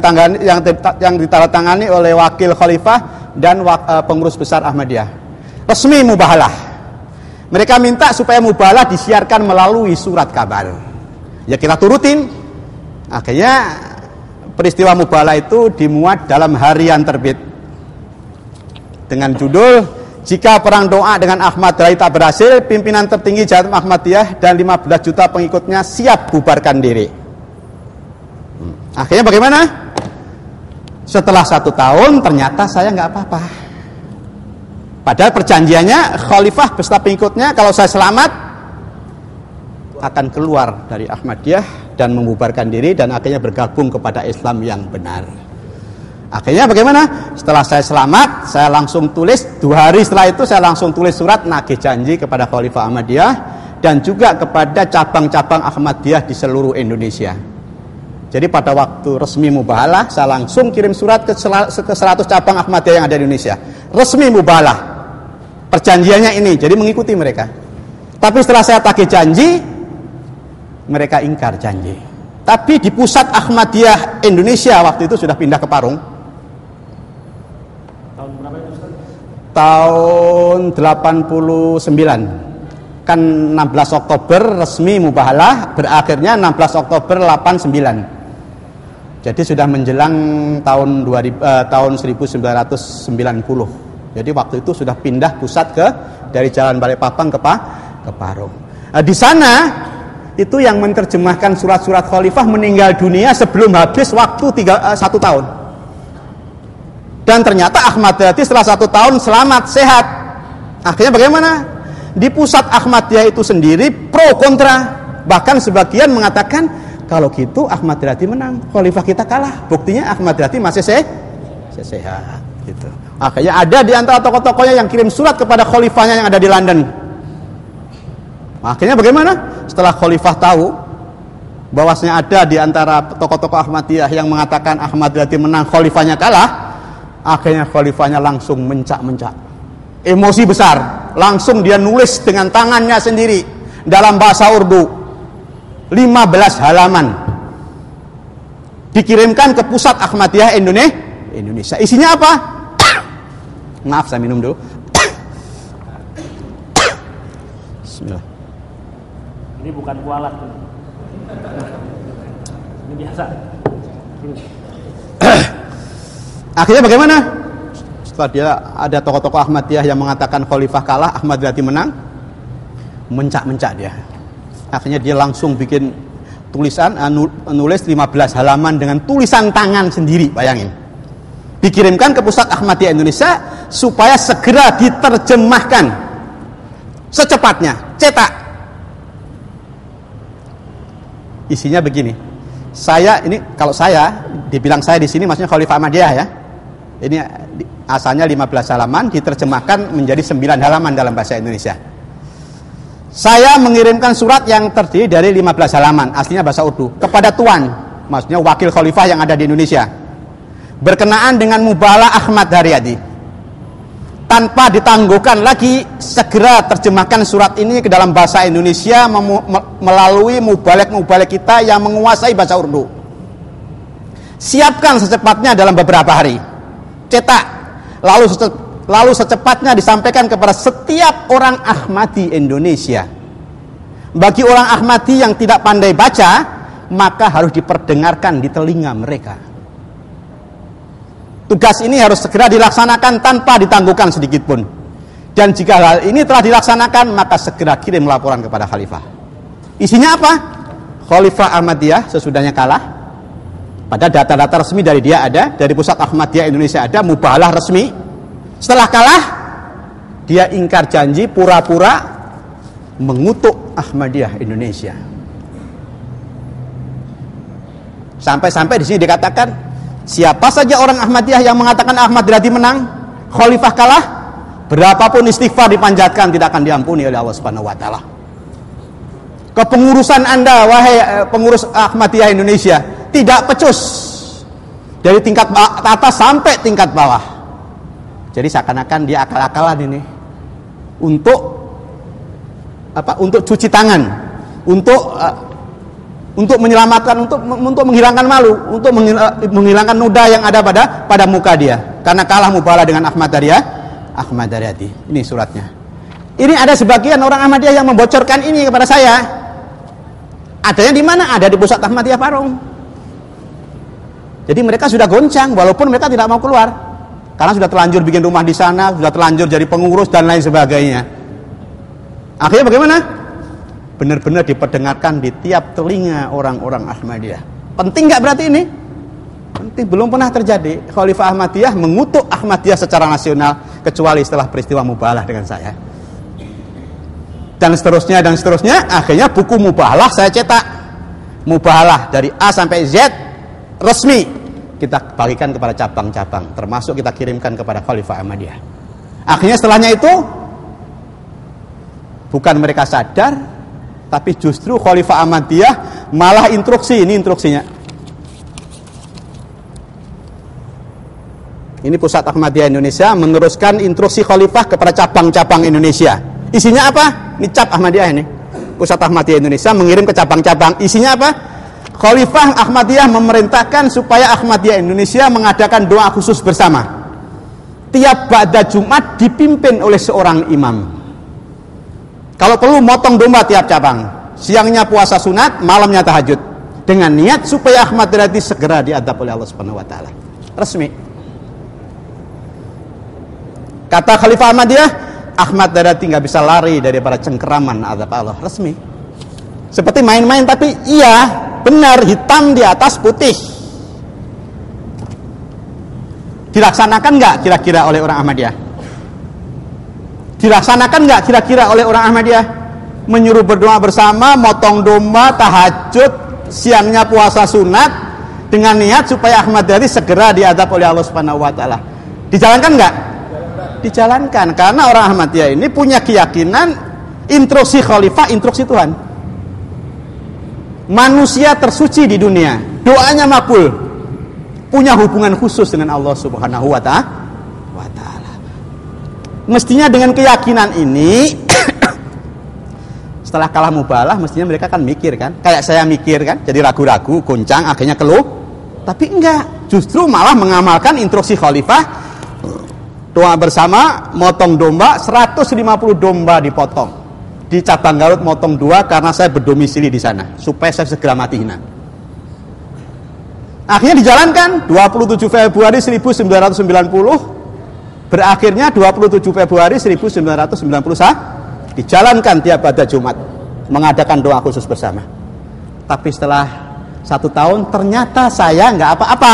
Speaker 1: ditandatangani oleh Wakil Khalifah dan Pengurus Besar Ahmadiyah. Resmi Mubahalah. Mereka minta supaya Mubahalah disiarkan melalui surat kabar. Ya kita turutin. Akhirnya peristiwa Mubahalah itu dimuat dalam harian terbit dengan judul "Jika Perang Doa dengan Ahmad Daryati tak berhasil, pimpinan tertinggi Jamaah Ahmadiyah dan 15 juta pengikutnya siap bubarkan diri." Akhirnya bagaimana? Setelah 1 tahun ternyata saya nggak apa-apa. Padahal perjanjiannya Khalifah beserta pengikutnya kalau saya selamat akan keluar dari Ahmadiyah dan membubarkan diri dan akhirnya bergabung kepada Islam yang benar. Akhirnya bagaimana? Setelah saya selamat, saya langsung tulis, 2 hari setelah itu saya langsung tulis surat nagih janji kepada Khalifah Ahmadiyah dan juga kepada cabang-cabang Ahmadiyah di seluruh Indonesia. Jadi pada waktu resmi Mubahalah, saya langsung kirim surat ke 100 cabang Ahmadiyah yang ada di Indonesia. Resmi Mubahalah. Perjanjiannya ini, jadi mengikuti mereka. Tapi setelah saya tagih janji, mereka ingkar janji. Tapi di Pusat Ahmadiyah Indonesia waktu itu sudah pindah ke Parung.
Speaker 2: Tahun berapa itu, Ustaz?
Speaker 1: Tahun 89. Kan 16 Oktober resmi Mubahalah, berakhirnya 16 Oktober 89. Jadi sudah menjelang tahun 1990. Jadi waktu itu sudah pindah pusat dari Jalan Balikpapan ke Parung. Di sana itu yang menerjemahkan surat-surat Khalifah meninggal dunia sebelum habis waktu 1 tahun. Dan ternyata Ahmad Daryati setelah 1 tahun selamat, sehat. Akhirnya bagaimana? Di Pusat Ahmadiyah itu sendiri pro kontra. Bahkan sebagian mengatakan kalau gitu Ahmad Daryati menang, Khalifah kita kalah. Buktinya Ahmad Daryati masih sehat gitu. Akhirnya ada di antara tokoh-tokohnya yang kirim surat kepada khalifahnya yang ada di London. Akhirnya bagaimana? Setelah Khalifah tahu bahwasanya ada di antara tokoh-tokoh Ahmadiyah yang mengatakan Ahmad Daryati menang, Khalifahnya kalah, akhirnya Khalifahnya langsung mencak-mencak. Emosi besar, langsung dia nulis dengan tangannya sendiri dalam bahasa Urdu 15 halaman. Dikirimkan ke Pusat Ahmadiyah Indonesia. Isinya apa? Maaf, saya minum dulu. Bismillah.
Speaker 2: Ini bukan kualat. Ini biasa.
Speaker 1: Akhirnya bagaimana? Setelah dia ada tokoh-tokoh Ahmadiyah yang mengatakan Khalifah kalah, Ahmad Daryati menang, mencak-mencak dia. Akhirnya dia langsung bikin tulisan, nulis 15 halaman dengan tulisan tangan sendiri, bayangin. Dikirimkan ke Pusat Ahmadiyah Indonesia supaya segera diterjemahkan secepatnya, cetak. Isinya begini. Kalau saya dibilang saya di sini maksudnya Khalifah Ahmadiyah ya. Ini asalnya 15 halaman diterjemahkan menjadi 9 halaman dalam bahasa Indonesia. Saya mengirimkan surat yang terdiri dari 15 halaman, aslinya bahasa Urdu, kepada Tuan, maksudnya wakil khalifah yang ada di Indonesia, berkenaan dengan Mubahalah Ahmad Daryati. Tanpa ditangguhkan lagi, segera terjemahkan surat ini ke dalam bahasa Indonesia melalui mubalek-mubalek kita yang menguasai bahasa Urdu. Siapkan secepatnya dalam beberapa hari. Cetak, lalu secepatnya disampaikan kepada setiap orang Ahmadi Indonesia. Bagi orang Ahmadi yang tidak pandai baca, maka harus diperdengarkan di telinga mereka. Tugas ini harus segera dilaksanakan tanpa ditangguhkan sedikit pun. Dan jika hal ini telah dilaksanakan, maka segera kirim laporan kepada Khalifah. Isinya apa? Khalifah Ahmadiyah sesudahnya kalah, Pada data-data resmi dari dia ada, dari Pusat Ahmadiyah Indonesia ada, mubahalah resmi. Setelah kalah, dia ingkar janji, pura-pura mengutuk Ahmadiyah Indonesia. Sampai-sampai di sini dikatakan, siapa saja orang Ahmadiyah yang mengatakan Ahmad Riyadi menang, khalifah kalah, berapapun istighfar dipanjatkan tidak akan diampuni oleh Allah Subhanahu wa taala. Kepengurusan Anda, wahai pengurus Ahmadiyah Indonesia, tidak pecus dari tingkat atas sampai tingkat bawah. Jadi seakan-akan dia akal-akalan ini untuk apa? Untuk cuci tangan, untuk menyelamatkan, untuk menghilangkan malu, untuk menghilangkan noda yang ada pada muka dia. Karena kalah mubahalah dengan Ahmad Riyadi. Ini suratnya. Ini ada sebagian orang Ahmadiyah yang membocorkan ini kepada saya. Adanya di mana? Ada di Pusat Ahmadiyah Parung. Jadi mereka sudah goncang, walaupun mereka tidak mau keluar, karena sudah terlanjur bikin rumah di sana, sudah terlanjur jadi pengurus dan lain sebagainya. Akhirnya bagaimana? Benar-benar diperdengarkan di tiap telinga orang-orang Ahmadiyah. Penting nggak berarti ini? Penting. Belum pernah terjadi Khalifah Ahmadiyah mengutuk Ahmadiyah secara nasional kecuali setelah peristiwa mubahalah dengan saya. Dan seterusnya. Akhirnya buku mubahalah saya cetak. Mubahalah dari A sampai Z resmi kita bagikan kepada cabang-cabang, termasuk kita kirimkan kepada Khalifah Ahmadiyah. Akhirnya setelahnya itu bukan mereka sadar, tapi justru Khalifah Ahmadiyah malah instruksi. Ini instruksinya. Ini Pusat Ahmadiyah Indonesia meneruskan instruksi Khalifah kepada cabang-cabang Indonesia. Isinya apa? Ini cap Ahmadiyah ini. Pusat Ahmadiyah Indonesia mengirim ke cabang-cabang. Isinya apa? Khalifah Ahmadiyah memerintahkan supaya Ahmadiyah Indonesia mengadakan doa khusus bersama. Tiap ba'da Jumat dipimpin oleh seorang imam. Kalau perlu motong domba tiap cabang. Siangnya puasa sunat, malamnya tahajud. Dengan niat supaya Ahmad Riyadi segera diadab oleh Allah Subhanahu wa taala. Resmi. Kata Khalifah Ahmadiyah, Ahmad Riyadi nggak bisa lari daripada cengkeraman azab Allah. Resmi. Seperti main-main, tapi iya, benar, hitam di atas putih. Dilaksanakan nggak kira-kira oleh orang Ahmadiyah? Dilaksanakan nggak kira-kira oleh orang Ahmadiyah? Menyuruh berdoa bersama, motong domba, tahajud, siangnya puasa sunat, dengan niat supaya Ahmad Riyadi segera diadab oleh Allah Subhanahu wa taala. Dijalankan nggak? Dijalankan, karena orang Ahmadiyah ini punya keyakinan instruksi Khalifah, instruksi Tuhan. Manusia tersuci di dunia, doanya makbul, punya hubungan khusus dengan Allah Subhanahu wa taala. Mestinya dengan keyakinan ini setelah kalah mubahalah mestinya mereka kan mikir kan, kayak saya mikir kan, jadi ragu-ragu, goncang, akhirnya keluh. Tapi enggak, justru malah mengamalkan instruksi Khalifah. Doa bersama, motong domba, 150 domba dipotong. Di cabang Garut motong 2 karena saya berdomisili di sana supaya saya segera mati hina. Akhirnya dijalankan 27 Februari 1990, berakhirnya 27 Februari 1991 dijalankan tiap pada Jumat mengadakan doa khusus bersama. Tapi setelah 1 tahun ternyata saya nggak apa-apa,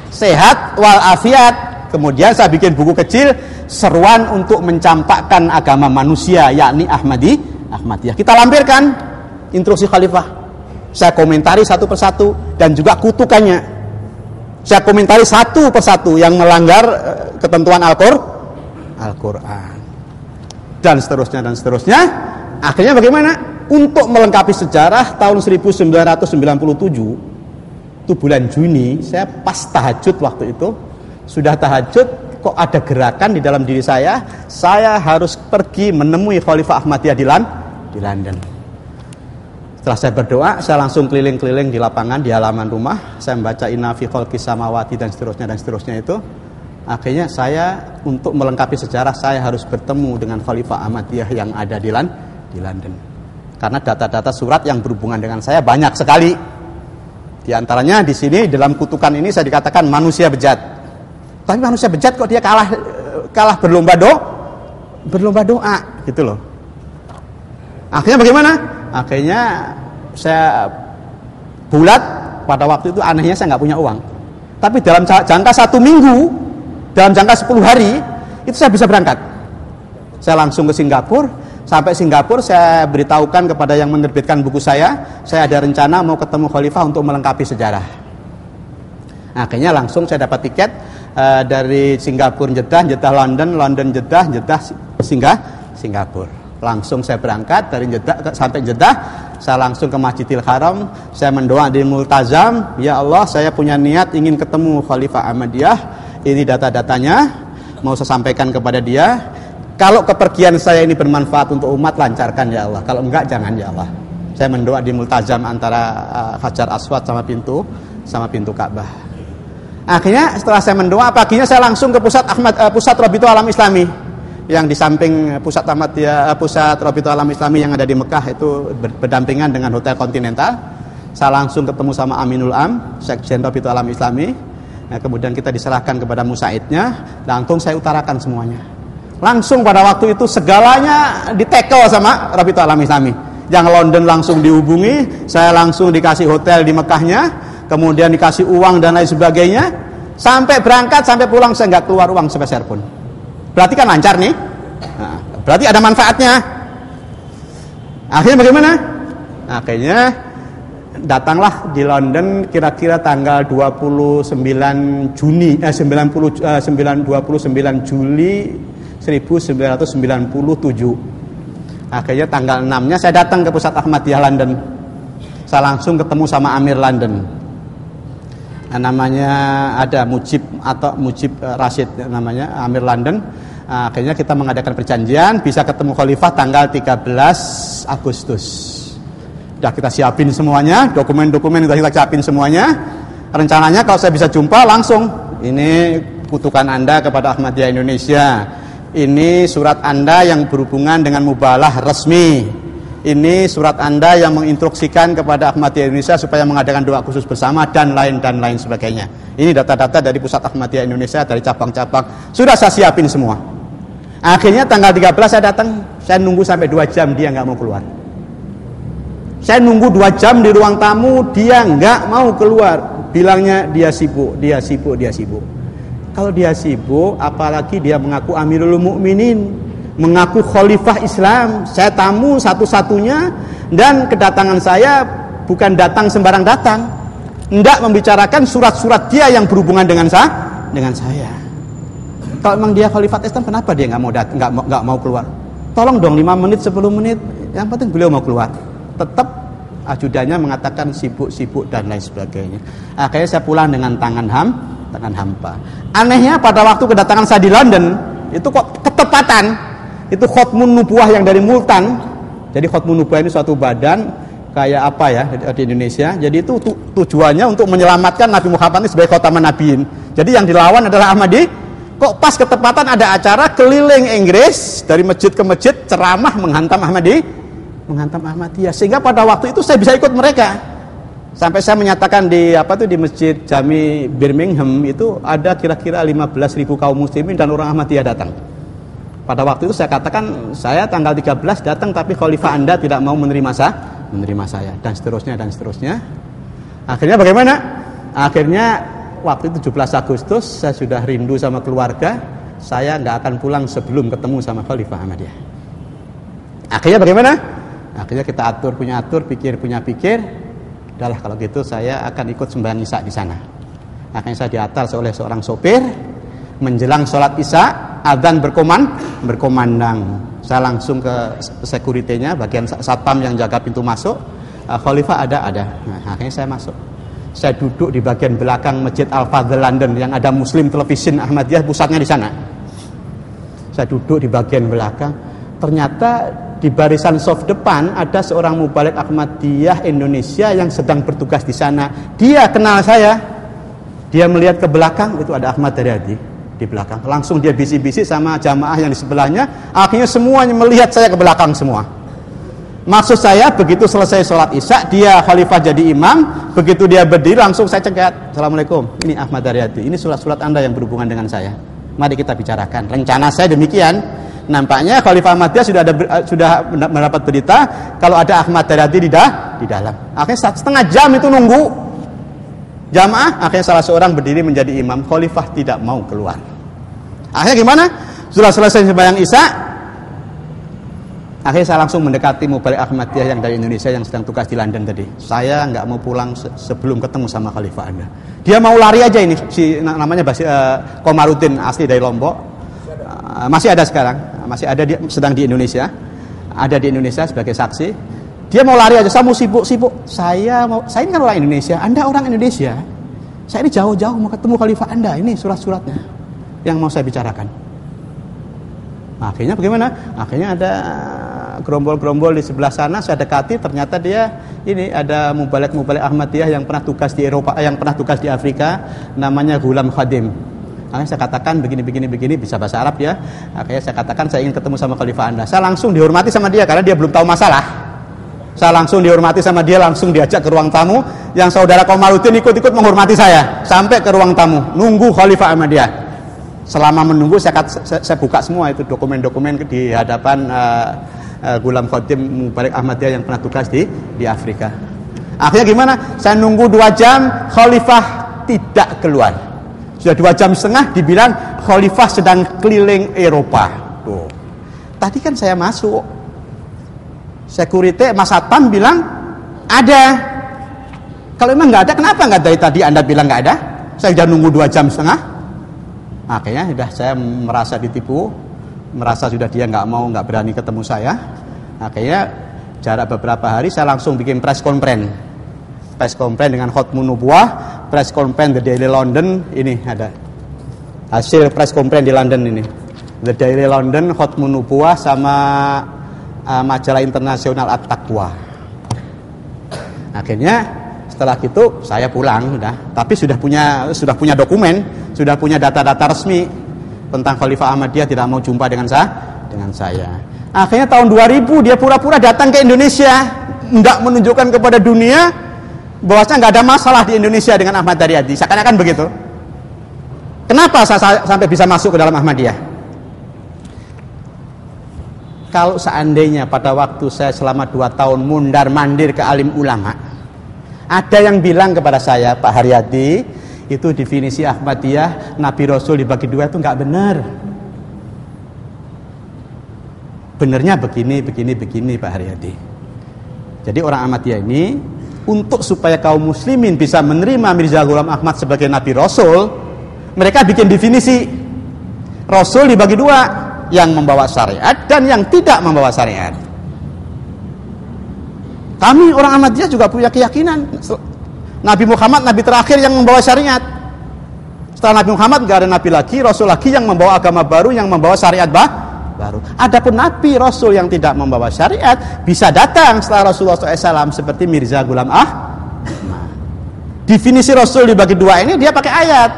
Speaker 1: sehat walafiat. Kemudian saya bikin buku kecil, seruan untuk mencampakkan agama manusia, yakni Ahmadiyah. Kita lampirkan instruksi Khalifah. Saya komentari satu persatu dan juga kutukannya. Saya komentari satu persatu yang melanggar ketentuan Al-Quran. Dan seterusnya. Akhirnya bagaimana? Untuk melengkapi sejarah, tahun 1997, itu bulan Juni, saya pas tahajud waktu itu. Sudah tahajud, kok ada gerakan di dalam diri saya harus pergi menemui Khalifah Ahmadiyah di London. Setelah saya berdoa, saya langsung keliling-keliling di lapangan, di halaman rumah, saya membaca Inna fi khalqis samawati dan seterusnya itu. Akhirnya saya, untuk melengkapi sejarah, saya harus bertemu dengan Khalifah Ahmadiyah yang ada di London. Karena data-data surat yang berhubungan dengan saya banyak sekali. Di antaranya di sini dalam kutukan ini saya dikatakan manusia bejat. Tapi manusia bejat kok dia kalah berlomba doa gitu loh. Akhirnya bagaimana? Akhirnya saya bulat pada waktu itu anehnya saya nggak punya uang. Tapi dalam jangka 1 minggu, dalam jangka 10 hari, itu saya bisa berangkat. Saya langsung ke Singapura. Sampai Singapura saya beritahukan kepada yang menerbitkan buku saya ada rencana mau ketemu khalifah untuk melengkapi sejarah. Akhirnya langsung saya dapat tiket dari Singapura Jeddah London, London Jeddah Singapura. Langsung saya berangkat dari Jeddah sampai Jeddah, saya langsung ke Masjidil Haram, saya mendoa di Multazam, ya Allah, saya punya niat ingin ketemu Khalifah Ahmadiyah, ini data-datanya, mau saya sampaikan kepada dia. Kalau kepergian saya ini bermanfaat untuk umat, lancarkan ya Allah. Kalau enggak, jangan ya Allah. Saya mendoa di Multazam antara Hajar Aswad sama pintu Ka'bah. Akhirnya setelah saya mendoa, paginya saya langsung ke pusat Rabitatul Alam Islami yang di samping pusat Rabitatul Alam Islami yang ada di Mekah, itu berdampingan dengan Hotel Continental. Saya langsung ketemu sama Aminul Am, Sekjen Rabitatul Alam Islami. Nah, kemudian kita diserahkan kepada musaidnya, langsung saya utarakan semuanya. Langsung pada waktu itu segalanya ditekel sama Rabitatul Alam Islami. Yang London langsung dihubungi, saya langsung dikasih hotel di Mekahnya, kemudian dikasih uang dan lain sebagainya. Sampai berangkat, sampai pulang saya nggak keluar uang sepeser pun. Berarti kan lancar nih. Nah, berarti ada manfaatnya. Akhirnya bagaimana? Akhirnya datanglah di London kira-kira tanggal 29 Juli 1997. Akhirnya tanggal 6-nya saya datang ke pusat Ahmadiyah London. Saya langsung ketemu sama Amir London. Namanya ada Mujib Rashid namanya, Amir London. Akhirnya kita mengadakan perjanjian bisa ketemu khalifah tanggal 13 Agustus. Sudah kita siapin semuanya, dokumen-dokumen sudah kita siapin semuanya. Rencananya kalau saya bisa jumpa langsung, ini kutukan Anda kepada Ahmadiyah Indonesia. Ini surat Anda yang berhubungan dengan mubalah resmi. Ini surat Anda yang menginstruksikan kepada Ahmadiyah Indonesia supaya mengadakan doa khusus bersama dan lain sebagainya. Ini data-data dari pusat Ahmadiyah Indonesia, dari cabang-cabang. Sudah saya siapin semua. Akhirnya tanggal 13 saya datang, saya nunggu sampai 2 jam dia nggak mau keluar. Saya nunggu 2 jam di ruang tamu, dia nggak mau keluar. Bilangnya dia sibuk. Kalau dia sibuk, apalagi dia mengaku Amirul Mukminin, mengaku Khalifah Islam. Saya tamu satu-satunya, dan kedatangan saya bukan datang sembarang datang. Tidak membicarakan surat-surat dia yang berhubungan dengan saya. Kalau memang dia Khalifah Islam, kenapa dia nggak mau keluar? Tolong dong 5 menit, 10 menit. Yang penting beliau mau keluar. Tetap ajudannya mengatakan sibuk dan lain sebagainya. Akhirnya saya pulang dengan tangan hampa. Anehnya pada waktu kedatangan saya di London, itu kok ketepatan. Itu Khotmun Nubuwah yang dari Multan. Jadi Khotmun Nubuwah ini suatu badan kayak apa ya di Indonesia. Jadi itu tujuannya untuk menyelamatkan Nabi Muhammad ini sebagai khotaman nabiin. Jadi yang dilawan adalah Ahmadi. Kok pas ketepatan ada acara keliling Inggris dari masjid ke masjid ceramah menghantam Ahmadiyah, sehingga pada waktu itu saya bisa ikut mereka. Sampai saya menyatakan di Masjid Jami Birmingham itu ada kira-kira 15.000 kaum muslimin dan orang Ahmadiyah datang. Pada waktu itu saya katakan, saya tanggal 13 datang tapi khalifah Anda tidak mau menerima saya dan seterusnya. Akhirnya bagaimana? Akhirnya waktu itu 17 Agustus saya sudah rindu sama keluarga. Saya nggak akan pulang sebelum ketemu sama Khalifah Ahmadiyah. Akhirnya bagaimana? Akhirnya kita pikir. Udahlah kalau gitu saya akan ikut sembahyang Isya di sana. Akhirnya saya diatar oleh seorang sopir. Menjelang sholat Isya, adzan berkomandang. Saya langsung ke security-nya, bagian satpam yang jaga pintu masuk. Khalifah ada. Nah, akhirnya saya masuk. Saya duduk di bagian belakang Masjid Al-Fadl London yang ada Muslim Television Ahmadiyah, pusatnya di sana. Saya duduk di bagian belakang. Ternyata di barisan soft depan ada seorang mubalik Ahmadiyah Indonesia yang sedang bertugas di sana. Dia kenal saya. Dia melihat ke belakang, itu ada Ahmad Daryadi di belakang. Langsung dia bisik-bisik sama jamaah yang di sebelahnya. Akhirnya semuanya melihat saya ke belakang semua. Maksud saya begitu selesai sholat Isya, dia khalifah jadi imam. Begitu dia berdiri langsung saya cegat. Assalamualaikum, ini Ahmad Daryadi. Ini surat-surat Anda yang berhubungan dengan saya. Mari kita bicarakan. Rencana saya demikian. Nampaknya Khalifah Ahmadiyah sudah mendapat berita kalau ada Ahmad Daryadi di dalam. Akhirnya setengah jam itu nunggu. Jamaah, akhirnya salah seorang berdiri menjadi imam. Khalifah tidak mau keluar. Akhirnya gimana? Sudah selesai sembahyang Isya. Akhirnya saya langsung mendekati Mubalik Ahmadiyah yang dari Indonesia yang sedang tugas di London tadi. Saya nggak mau pulang sebelum ketemu sama Khalifah Anda. Dia mau lari aja ini. Si namanya Komarudin, asli dari Lombok. Masih ada sekarang. Masih ada, dia sedang di Indonesia. Ada di Indonesia sebagai saksi. Dia mau lari aja, saya mau sibuk. Saya ini kan orang Indonesia, Anda orang Indonesia. Saya ini jauh-jauh mau ketemu Khalifah Anda. Ini surat-suratnya yang mau saya bicarakan. Akhirnya bagaimana? Akhirnya ada gerombol-gerombol di sebelah sana, saya dekati, ternyata dia ini ada Mubalik Ahmadiyah yang pernah tugas di Eropa, yang pernah tugas di Afrika, namanya Ghulam Khadim. Akhirnya saya katakan begini, bisa bahasa Arab ya. Akhirnya saya katakan saya ingin ketemu sama Khalifah Anda. Saya langsung dihormati sama dia karena dia belum tahu masalah. Saya langsung dihormati sama dia, langsung diajak ke ruang tamu. Yang saudara Komarudin ikut-ikut menghormati saya sampai ke ruang tamu, nunggu Khalifah Ahmadiyah. Selama menunggu saya buka semua itu dokumen-dokumen di hadapan Ghulam Khadim Mubalik Ahmadiyah yang pernah tugas di Afrika. Akhirnya gimana? Saya nunggu 2 jam, Khalifah tidak keluar. Sudah 2 jam setengah dibilang Khalifah sedang keliling Eropa. Tuh. Tadi kan saya masuk. Security Mas Satpam bilang ada. Kalau emang nggak ada, kenapa nggak dari tadi Anda bilang nggak ada? Saya sudah nunggu 2 jam setengah. Akhirnya sudah saya merasa ditipu, merasa sudah dia nggak berani ketemu saya. Akhirnya jarak beberapa hari saya langsung bikin press conference dengan Khotmun Nubuwah, press conference The Daily London. Ini ada hasil press conference di London ini. The Daily London, Khotmun Nubuwah sama majalah internasional At-Taqwa. Akhirnya setelah itu saya pulang tapi sudah punya dokumen, sudah punya data-data resmi tentang Khalifah Ahmadiyah tidak mau jumpa dengan saya. Akhirnya tahun 2000 dia pura-pura datang ke Indonesia, tidak menunjukkan kepada dunia bahwasanya nggak ada masalah di Indonesia dengan Ahmad Daryadi. Seakan-akan begitu. Kenapa saya sampai bisa masuk ke dalam Ahmadiyah? Kalau seandainya pada waktu saya selama 2 tahun mundar-mandir ke alim ulama, ada yang bilang kepada saya, Pak Haryadi, itu definisi Ahmadiyah, Nabi Rasul dibagi 2 itu nggak benar. Benernya begini Pak Haryadi. Jadi orang Ahmadiyah ini, untuk supaya kaum muslimin bisa menerima Mirza Ghulam Ahmad sebagai Nabi Rasul, mereka bikin definisi. Rasul dibagi 2. Yang membawa syariat dan yang tidak membawa syariat. Kami orang Ahmadiyah juga punya keyakinan Nabi Muhammad Nabi terakhir yang membawa syariat. Setelah Nabi Muhammad gak ada Nabi lagi, Rasul lagi yang membawa agama baru, yang membawa syariat baru. Adapun Nabi Rasul yang tidak membawa syariat bisa datang setelah Rasulullah SAW seperti Mirza Ghulam Ahmad. Definisi Rasul dibagi 2 ini dia pakai ayat.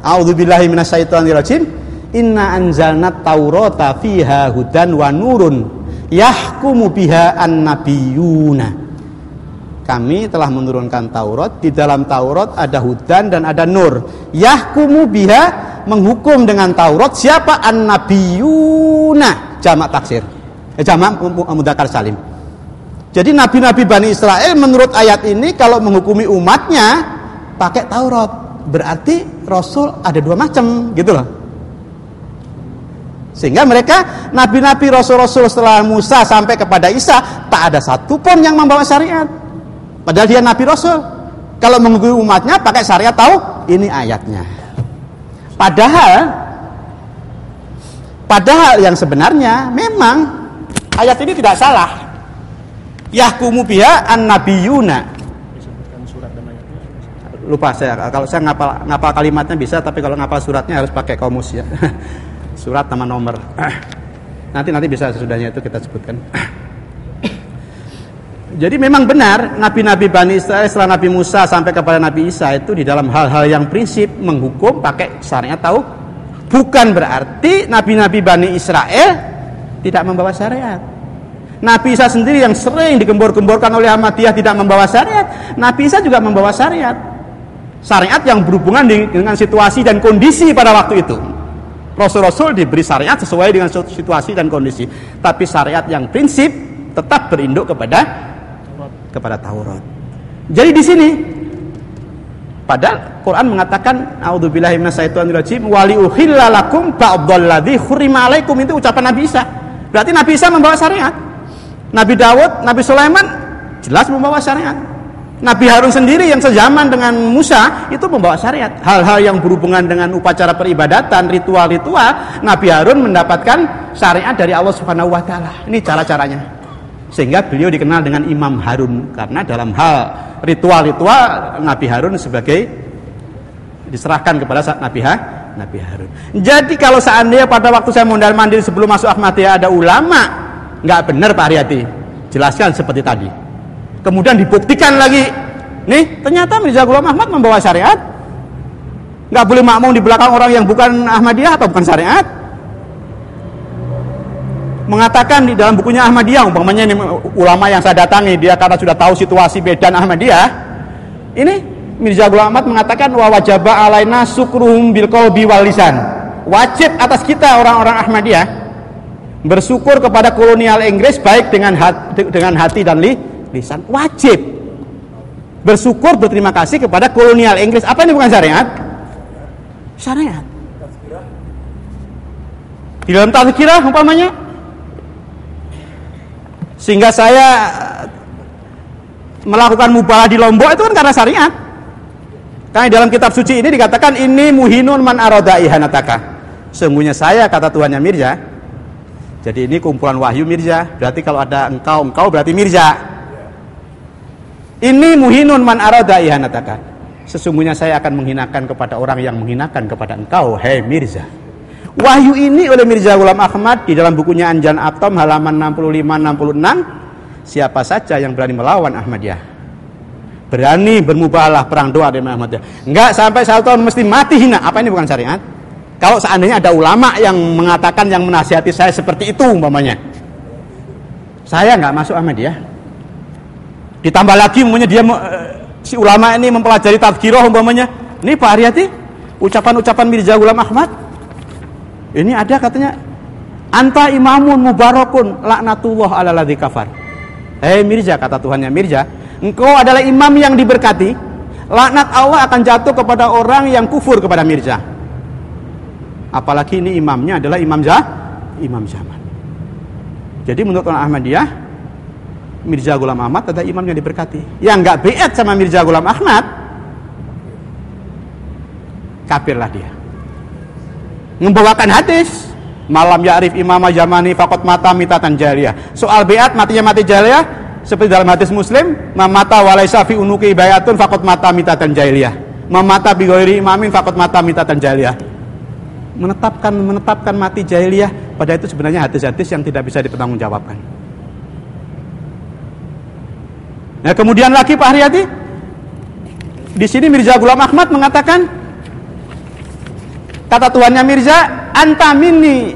Speaker 1: A'udzubillahi minasyaitonirrajim. Inna anzalna taurata fiha hudan wa nurun yahkumu biha an-nabiyuna. Kami telah menurunkan Taurat, di dalam Taurat ada hudan dan ada nur. Yahkumu biha, menghukum dengan Taurat siapa? An-nabiyuna, jamak taksir. Jamak mudzakkar salim. Jadi nabi-nabi Bani Israel menurut ayat ini kalau menghukumi umatnya pakai Taurat. Berarti Rasul ada 2 macam, gitu loh. Sehingga mereka nabi-nabi rasul-rasul setelah Musa sampai kepada Isa tak ada satupun yang membawa syariat. Padahal dia nabi rasul. Kalau menghukumi umatnya pakai syariat, tahu ini ayatnya. Padahal yang sebenarnya memang ayat ini tidak salah. Yahkumu biha an-nabiyuna. Lupa saya, kalau saya ngapal kalimatnya bisa, tapi kalau ngapal suratnya harus pakai kamus ya. Surat nama nomor. Nanti bisa sesudahnya itu kita sebutkan. Jadi memang benar nabi-nabi Bani Israel setelah Nabi Musa sampai kepada Nabi Isa itu di dalam hal-hal yang prinsip menghukum pakai syariat tahu. Bukan berarti nabi-nabi Bani Israel tidak membawa syariat. Nabi Isa sendiri yang sering digembor-gemborkan oleh Ahmadiyah tidak membawa syariat. Nabi Isa juga membawa syariat. Syariat yang berhubungan dengan situasi dan kondisi pada waktu itu. Rasul-rasul diberi syariat sesuai dengan situasi dan kondisi, tapi syariat yang prinsip tetap berinduk kepada Taurat. Jadi di sini Padahal Quran mengatakan a'udzubillahi minasyaitonirrajim wa liuhilla lakum ba'dalladzi hurrima 'alaikum, itu ucapan Nabi Isa. Berarti Nabi Isa membawa syariat. Nabi Daud, Nabi Sulaiman jelas membawa syariat. Nabi Harun sendiri yang sezaman dengan Musa itu membawa syariat. Hal-hal yang berhubungan dengan upacara peribadatan, ritual-ritual, Nabi Harun mendapatkan syariat dari Allah Subhanahu wa taala. Ini cara-caranya. Sehingga beliau dikenal dengan Imam Harun, karena dalam hal ritual-ritual Nabi Harun sebagai diserahkan kepada Nabi Harun. Jadi kalau seandainya pada waktu saya mondar-mandir sebelum masuk Ahmadiyah ada ulama, nggak benar Pak Haryati. Jelaskan seperti tadi. Kemudian dibuktikan lagi, nih ternyata Mirza Ghulam Ahmad membawa syariat. Nggak boleh makmum di belakang orang yang bukan Ahmadiyah atau bukan syariat. Mengatakan di dalam bukunya Ahmadiyah, umpamanya ini ulama yang saya datangi, dia karena sudah tahu situasi Medan Ahmadiyah, ini Mirza Ghulam Ahmad mengatakan wa wajaba alaina syukruhum bil qalbi wal lisan. Wajib atas kita orang-orang Ahmadiyah bersyukur kepada kolonial Inggris baik dengan hati dan lisan. Wajib bersyukur, berterima kasih kepada kolonial Inggris. Apa ini bukan syariat? Syariat. Di dalam tazkirah umpamanya, sehingga saya melakukan mubalah di Lombok itu kan karena syariat. Karena dalam kitab suci ini dikatakan ini muhinun man arada ihanataka. Sesungguhnya saya, kata Tuhannya Mirza. Jadi ini kumpulan wahyu Mirza. Berarti kalau ada engkau berarti Mirza. Ini muhinun man arada ihanataka. Sesungguhnya saya akan menghinakan kepada orang yang menghinakan kepada engkau, hai Mirza. Wahyu ini oleh Mirza Ghulam Ahmad di dalam bukunya Anjan Atom halaman 65-66. Siapa saja yang berani melawan Ahmadiyah, berani bermubalah perang doa dengan Ahmadiyah, enggak sampai 1 tahun mesti mati hina. Apa ini bukan syariat? Kalau seandainya ada ulama yang mengatakan, yang menasihati saya seperti itu umpamanya, saya enggak masuk Ahmadiyah. Ditambah lagi umpamanya dia si ulama ini mempelajari tazkirah umpamanya. Ini Pak Haryati, ucapan-ucapan Mirza Ghulam Ahmad. Ini ada katanya, anta imamun mubarakun laknatullah ala ladzi kafar. Hei Mirza, kata Tuhannya Mirza, engkau adalah imam yang diberkati, laknat Allah akan jatuh kepada orang yang kufur kepada Mirza. Apalagi ini imamnya adalah imam zaman. Jadi menurut orang Ahmadiyah, Mirza Ghulam Ahmad adalah imam yang diberkati. Yang enggak biat sama Mirza Ghulam Ahmad, kafirlah dia. Membawakan hadis malam ya'rif imamah zamani faqad mata mitatan jariyah. Soal biat, matinya mati jariyah seperti dalam hadis Muslim, mamata walaisa fi unuki bayatun faqad mata mitatan jariyah. Mamata bi ghairi imamin faqad mata mitatan jariyah. Menetapkan mati jahiliyah, pada itu sebenarnya hadis-hadis yang tidak bisa dipertanggungjawabkan. Nah, kemudian lagi Pak Haryati, di sini Mirza Ghulam Ahmad mengatakan, kata Tuhannya Mirza, anta minni,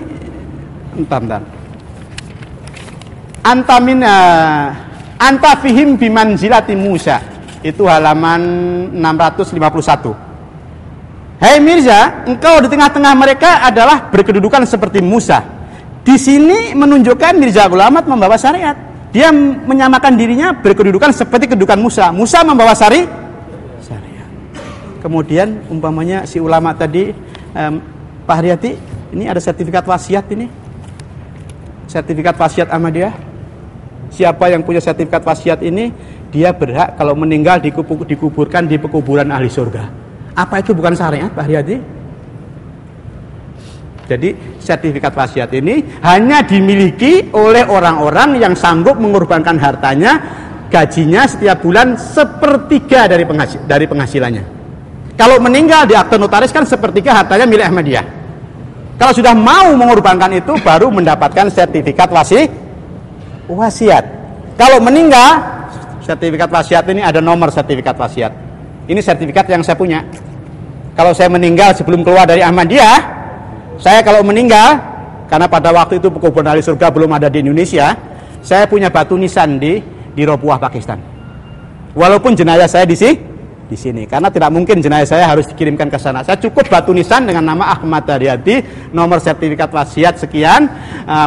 Speaker 1: anta fihim bimanzilati Musa. Itu halaman 651. Hai Mirza, engkau di tengah-tengah mereka adalah berkedudukan seperti Musa. Di sini menunjukkan Mirza Ghulam Ahmad membawa syariat. Dia menyamakan dirinya berkedudukan seperti kedudukan Musa. Musa membawa syariat. Kemudian umpamanya si ulama tadi, Pak Haryati, ini ada sertifikat wasiat ini. Sertifikat wasiat Ahmadiyah. Siapa yang punya sertifikat wasiat ini, dia berhak kalau meninggal dikuburkan di pekuburan ahli surga. Apa itu bukan syariat, Pak Haryati? Jadi sertifikat wasiat ini hanya dimiliki oleh orang-orang yang sanggup mengorbankan hartanya, gajinya setiap bulan 1/3 dari penghasilannya. Kalau meninggal di akte notaris kan 1/3 hartanya milik Ahmadiyah. Kalau sudah mau mengorbankan itu baru mendapatkan sertifikat wasiat. Kalau meninggal, sertifikat wasiat ini ada nomor sertifikat wasiat. Ini sertifikat yang saya punya. Kalau saya meninggal sebelum keluar dari Ahmadiyah, saya kalau meninggal, karena pada waktu itu pekuburan ahli surga belum ada di Indonesia, saya punya batu nisan di Robuah, Pakistan. Walaupun jenazah saya di sini, karena tidak mungkin jenazah saya harus dikirimkan ke sana. Saya cukup batu nisan dengan nama Ahmad Haryati, nomor sertifikat wasiat sekian,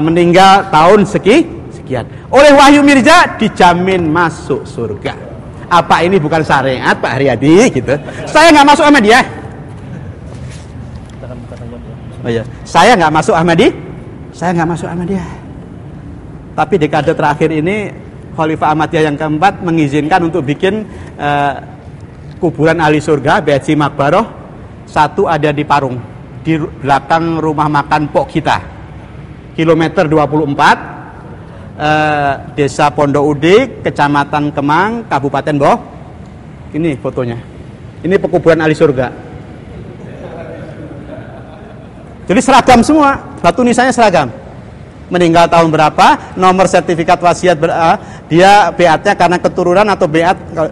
Speaker 1: meninggal tahun sekian. Oleh Wahyu Mirza dijamin masuk surga. Apa ini bukan syariat Pak Haryadi gitu. Saya nggak masuk Ahmadiyah. Oh iya, saya nggak masuk Ahmadiyah. Tapi dekade terakhir ini Khalifah Ahmadiyah yang keempat mengizinkan untuk bikin kuburan ahli surga, BHC Makbaroh. Satu ada di Parung, di belakang rumah makan Pok kita, kilometer 24, Desa Pondok Udik, Kecamatan Kemang, Kabupaten Boh. Ini fotonya. Ini pekuburan ahli surga. Jadi seragam semua, batu nisannya seragam. Meninggal tahun berapa, nomor sertifikat wasiat dia beatnya karena keturunan atau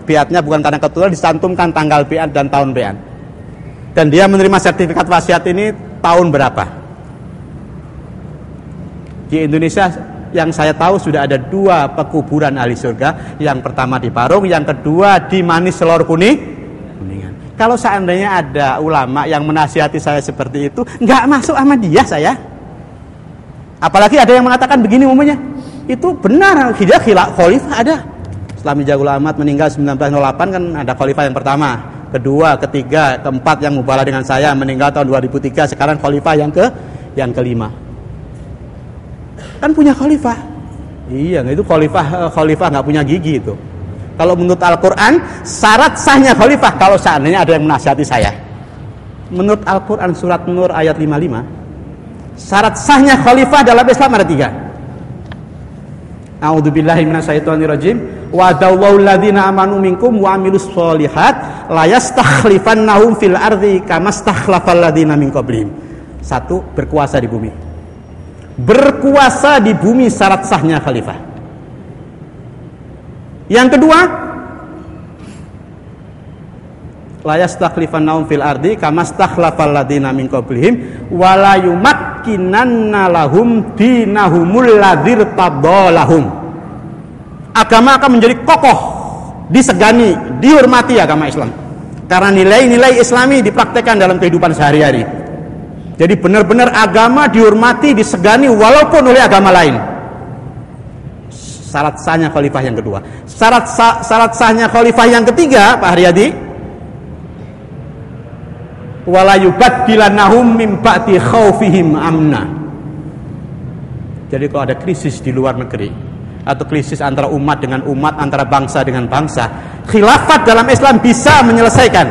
Speaker 1: beatnya bukan karena keturunan, disantumkan tanggal beat dan tahun beat. Dan dia menerima sertifikat wasiat ini tahun berapa. Di Indonesia yang saya tahu sudah ada 2 pekuburan ahli surga. Yang pertama di Parung, yang kedua di Manis Selor Kuningan. Kalau seandainya ada ulama yang menasihati saya seperti itu, nggak masuk Ahmadiyah saya. Apalagi ada yang mengatakan begini umumnya, itu benar, khalifah ada. Islami Jagul Ahmad meninggal 1908 kan ada khalifah yang pertama, kedua, ketiga, keempat yang mubalah dengan saya meninggal tahun 2003, sekarang khalifah yang kelima. Kan punya khalifah. Iya, itu khalifah nggak punya gigi itu. Kalau menurut Al-Quran, syarat sahnya khalifah kalau seandainya ada yang menasihati saya. Menurut Al-Quran surat Nur ayat 55, syarat sahnya khalifah dalam Islam ada 3. A'udzubillahi minasyaitonirrajim. Wa'adallahu alladziina amanu minkum wa 'amilus sholihat la yastakhlifannahum fil ardi kama stakhlafal ladziina min qablihim. 1. Berkuasa di bumi. Berkuasa di bumi syarat sahnya khalifah. Yang kedua, la yastakhlifannahum fil ardi kama stakhlafal ladziina min qablihim wa la yumakkinanna lahum dinahumul ladzir tadallahum. Agama akan menjadi kokoh, disegani, dihormati agama Islam. Karena nilai-nilai Islami dipraktekkan dalam kehidupan sehari-hari. Jadi benar-benar agama dihormati, disegani walaupun oleh agama lain. Syarat sahnya khalifah yang kedua. Syarat sahnya khalifah yang ketiga, Pak Haryadi, wala yubaddilannahum min ba'di khaufihim amna. Jadi kalau ada krisis di luar negeri atau krisis antara umat dengan umat, antara bangsa dengan bangsa, khilafat dalam Islam bisa menyelesaikan,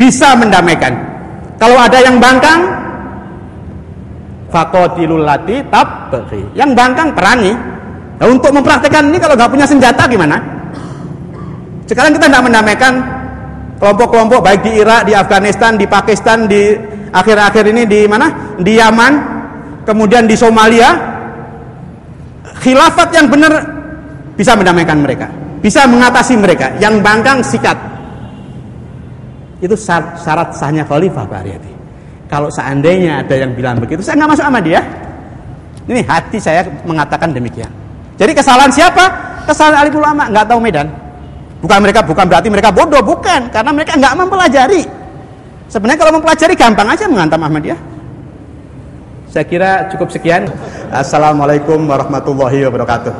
Speaker 1: bisa mendamaikan. Kalau ada yang bangkang, faqatilul lati tabghi. Yang bangkang perangi. Nah, untuk mempraktekkan ini kalau nggak punya senjata gimana? Sekarang kita tidak mendamaikan kelompok-kelompok baik di Irak, di Afghanistan, di Pakistan, di akhir-akhir ini di mana? Di Yaman, kemudian di Somalia. Khilafat yang benar bisa mendamaikan mereka, bisa mengatasi mereka. Yang bangkang sikat. Itu syarat sahnya khalifah, Pak Haryadi. Kalau seandainya ada yang bilang begitu, saya nggak masuk sama dia. Ini hati saya mengatakan demikian. Jadi kesalahan siapa? Kesalahan alim ulama, nggak tahu medan. Bukan berarti mereka bodoh, bukan. Karena mereka nggak mempelajari. Sebenarnya kalau mempelajari gampang aja menghantam Ahmadiyah. Saya kira cukup sekian. Assalamualaikum warahmatullahi wabarakatuh.